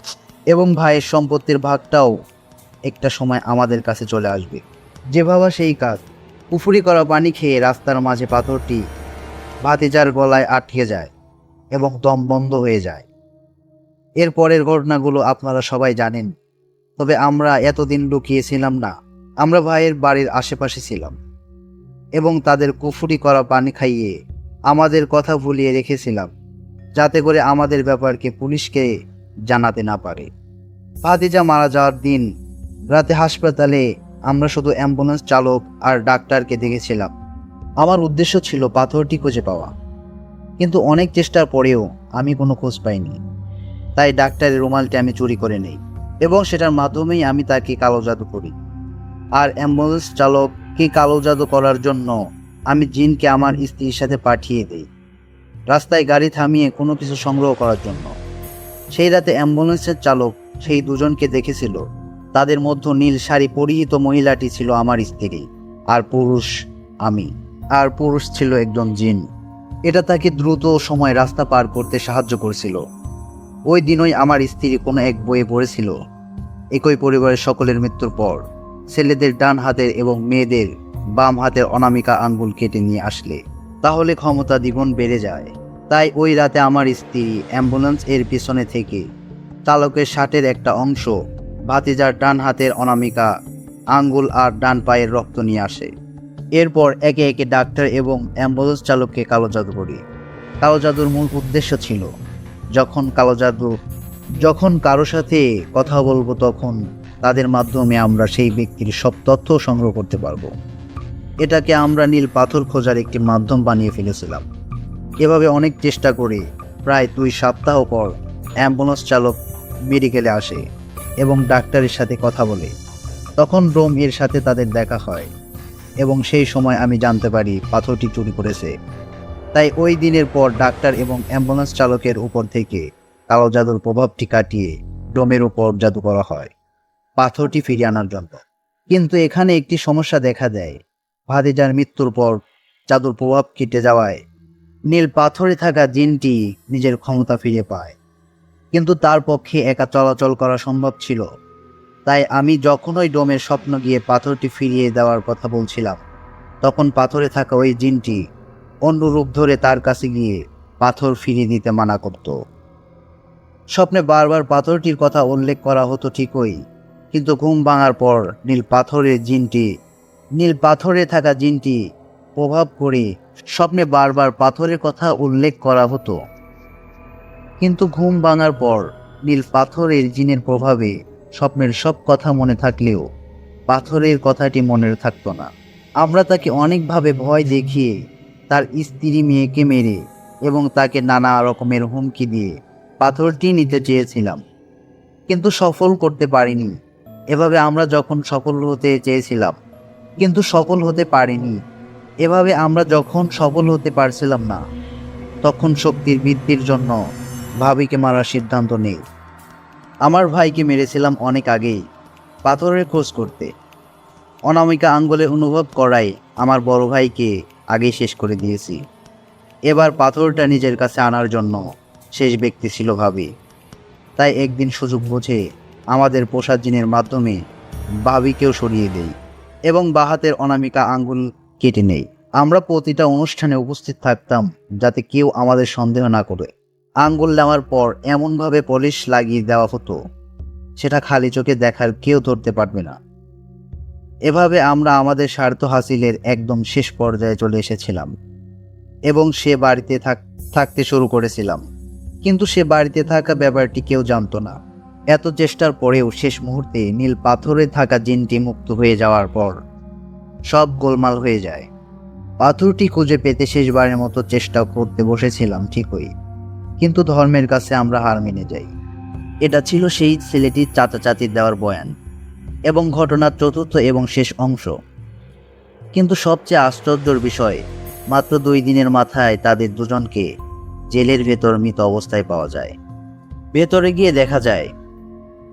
এবং ভাইয়ের সম্পত্তির ভাগটাও একটা সময় আমাদের কাছে চলে আসবে। যে ভাবা সেই কাজ। কুফরি করা পানি খেয়ে রাস্তার মাঝে পাথরটি ভাতিজার গলায় আটকে যায় এবং দম বন্ধ হয়ে যায়। এর পরের ঘটনাগুলো আপনারা সবাই জানেন, তবে আমরা এতদিন লুকিয়েছিলাম না। আমরা ভাইয়ের বাড়ির আশেপাশে ছিলাম এবং তাদের কুফরি করা পানি খাইয়ে আমাদের কথা ভুলিয়ে রেখেছিলাম, যাতে করে আমাদের ব্যাপারকে পুলিশকে জানাতে না পারে। ভাতিজা মারা যাওয়ার দিন রাতে হাসপাতালে আমরা শুধু অ্যাম্বুলেন্স চালক আর ডাক্তারকে দেখেছিলাম। আমার উদ্দেশ্য ছিল পাথরটি খুঁজে পাওয়া, কিন্তু অনেক চেষ্টার পরেও আমি কোনো খোঁজ পাইনি। তাই ডাক্তারের রুমালটি আমি চুরি করে নেই এবং সেটার মাধ্যমেই আমি তাকে কালো জাদু করি। আর অ্যাম্বুলেন্স চালককে কালো জাদু করার জন্য আমি জিনকে আমার স্ত্রীর সাথে পাঠিয়ে দিই রাস্তায় গাড়ি থামিয়ে কোনো কিছু সংগ্রহ করার জন্য। সেই রাতে অ্যাম্বুলেন্সের চালক সেই দুজনকে দেখেছিল। তাদের মধ্যে নীল শাড়ি পরিহিত মহিলাটি ছিল আমার স্ত্রী আর পুরুষ ছিল একজন জিন। এটা তাকে দ্রুত সময় রাস্তা পার করতে সাহায্য করেছিল। ওই দিনই আমার স্ত্রী কোনো এক বইয়ে পড়েছিল, একই পরিবারের সকলের মৃত্যুর পর ছেলেদের ডান হাতের এবং মেয়েদের বাম হাতের অনামিকা আঙ্গুল কেটে নিয়ে আসলে তাহলে ক্ষমতা দ্বিগুণ বেড়ে যায়। তাই ওই রাতে আমার স্ত্রী অ্যাম্বুলেন্স এর পিছনে থেকে চালকের শার্টের একটা অংশ ভাতিজার ডান হাতের অনামিকা আঙ্গুল আর ডান পায়ের রক্ত নিয়ে আসে। এরপর একে একে ডাক্তার এবং অ্যাম্বুলেন্স চালককে কালো জাদু করি। কালো জাদুর মূল উদ্দেশ্য ছিল যখন কারো সাথে কথা বলবো তখন তাদের মাধ্যমে আমরা সেই ব্যক্তির সব তথ্য সংগ্রহ করতে পারবো। এটাকে আমরা নীল পাথর খোঁজার একটি মাধ্যম বানিয়ে ফেলেছিলাম। এভাবে অনেক চেষ্টা করে প্রায় 2 সপ্তাহ পর অ্যাম্বুলেন্স চালক মেডিকেলে আসে এবং ডাক্তারের সাথে কথা বলে। তখন রোম এর সাথে তাদের দেখা হয় এবং সেই সময় আমি জানতে পারি পাথরটি চুরি করেছে। তাই ওই দিনের পর ডাক্তার এবং অ্যাম্বুলেন্স চালকের উপর থেকে কালো জাদুর প্রভাবটি কাটিয়ে ডোমের উপর জাদু করা হয় পাথরটি ফিরিয়ে আনার জন্য। কিন্তু এখানে একটি সমস্যা দেখা দেয়। ভাতিজার মৃত্যুর পর জাদুর প্রভাব কেটে যাওয়ায় নীল পাথরে থাকা জিনটি নিজের ক্ষমতা ফিরে পায়, কিন্তু তার পক্ষে একা চলাচল করা সম্ভব ছিল। তাই আমি যখন ওই ডোমের স্বপ্ন গিয়ে পাথরটি ফিরিয়ে দেওয়ার কথা বলছিলাম, তখন পাথরে থাকা ওই জিনটি অন্য রূপ ধরে তার কাছে গিয়ে পাথর ফিরিয়ে দিতে মানা করত। স্বপ্নে বারবার পাথরটির কথা উল্লেখ করা হতো ঠিকই, কিন্তু ঘুম ভাঙার পর নীল পাথরে থাকা জিনটি প্রভাব করে স্বপ্নে বারবার পাথরের কথা উল্লেখ করা হতো। কিন্তু ঘুম ভাঙার পর নীল পাথরের জিনের প্রভাবে স্বপ্নের সব কথা মনে থাকলেও পাথরের কথাটি মনে থাকতো না। আমরা তাকে অনেকভাবে ভয় দেখিয়ে তার স্ত্রী মেয়েকে মেরে এবং তাকে নানা রকমের হুমকি দিয়ে পাথরটি নিতে চেয়েছিলাম, কিন্তু সফল করতে পারিনি। এভাবে আমরা যখন সফল হতে পারছিলাম না, তখন শক্তির বৃদ্ধির জন্য ভাবিকে মারার সিদ্ধান্ত নেই। আমার ভাইকে মেরেছিলাম অনেক আগেই পাথরের খোঁজ করতে। অনামিকা আঙ্গুলে অনুভব করাই আমার বড় ভাইকে আগেই শেষ করে দিয়েছি। এবার পাথরটা নিজের কাছে আনার জন্য শেষ ব্যক্তি ছিল ভাবি। তাই একদিন সুযোগ বুঝে আমাদের পোষা জিনের মাধ্যমে ভাবিকেও সরিয়ে দেই এবং বাহাতের অনামিকা আঙ্গুল কেটে নেই। আমরা প্রতিটা অনুষ্ঠানে উপস্থিত থাকতাম যাতে কেউ আমাদের সন্দেহ না করে। আঙ্গুল নেওয়ার পর এমনভাবে পলিশ লাগিয়ে দেওয়া হতো সেটা খালি চোখে দেখার কেউ ধরতে পারবে না। এভাবে আমরা আমাদের স্বার্থ হাসিলের একদম শেষ পর্যায়ে চলে এসেছিলাম এবং সে বাড়িতে থাকতে শুরু করেছিলাম। কিন্তু সে বাড়িতে থাকা ব্যাপারটি কেউ জানতো না। এত চেষ্টার পরেও শেষ মুহূর্তে নীল পাথরে থাকা জিনটি মুক্ত হয়ে যাওয়ার পর সব গোলমাল হয়ে যায়। পাথরটি খুঁজে পেতে শেষবারের মতো চেষ্টা করতে বসেছিলাম ঠিকই, কিন্তু ধর্মের কাছে আমরা হার মেনে যাই। এটা ছিল সেই ছেলেটির চাচা চাচির দেওয়ার বয়ান এবং ঘটনার চতুর্থ এবং শেষ অংশ। কিন্তু সবচেয়ে আশ্চর্যের বিষয়, মাত্র 2 দিনের মাথায় তাদের দুজনকে জেলের ভেতর মৃত অবস্থায় পাওয়া যায়। ভেতরে গিয়ে দেখা যায়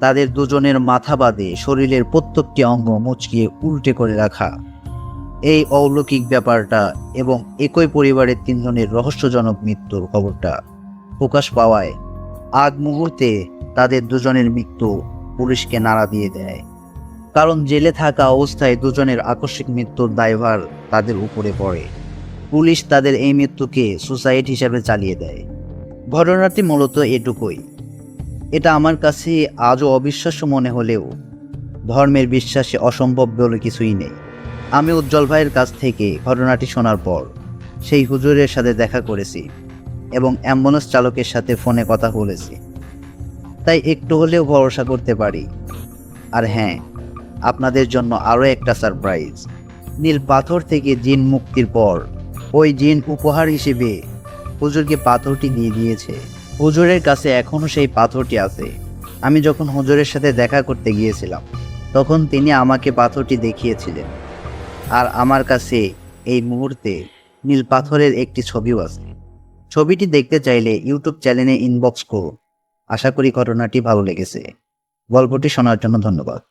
তাদের দুজনের মাথা বাদে শরীরের প্রত্যেকটি অঙ্গ মুচকিয়ে উল্টে করে রাখা। এই অলৌকিক ব্যাপারটা এবং একই পরিবারের 3 জনের রহস্যজনক মৃত্যুর খবরটা প্রকাশ পাওয়ায় আগ মুহূর্তে তাদের দুজনের মৃত্যু পুলিশকে নাড়া দিয়ে দেয়, কারণ জেলে থাকা অবস্থায় দুজনের আকস্মিক মৃত্যুর দায়ভার তাদের উপরে পড়ে। পুলিশ তাদের এই মৃত্যুকে সুসাইড হিসেবে চালিয়ে দেয়। ঘটনাটি মূলত এটুকুই। এটা আমার কাছে আজও অবিশ্বাস্য মনে হলেও ধর্মের বিশ্বাসে অসম্ভব বলে কিছুই নেই। আমি উজ্জ্বল ভাইয়ের কাছ থেকে ঘটনাটি শোনার পর সেই হুজুরের সাথে দেখা করেছি এবং অ্যাম্বুলেন্স চালকের সাথে ফোনে কথা বলেছি, তাই একটু হলেও ভরসা করতে পারি। আর হ্যাঁ, আপনাদের জন্য আরও একটা সারপ্রাইজ। নীল পাথর থেকে জিন মুক্তির পর ওই জিন উপহার হিসেবে হুজুরকে পাথরটি দিয়ে দিয়েছে। হুজুরের কাছে এখনও সেই পাথরটি আছে। আমি যখন হুজুরের সাথে দেখা করতে গিয়েছিলাম তখন তিনি আমাকে পাথরটি দেখিয়েছিলেন, আর আমার কাছে এই মুহূর্তে নীল পাথরের একটি ছবিও আছে। ছবিটি দেখতে চাইলে ইউটিউব চ্যানেলে ইনবক্স করুন। আশা করি ঘটনাটি ভালো লেগেছে। গল্পটি শোনার জন্য ধন্যবাদ।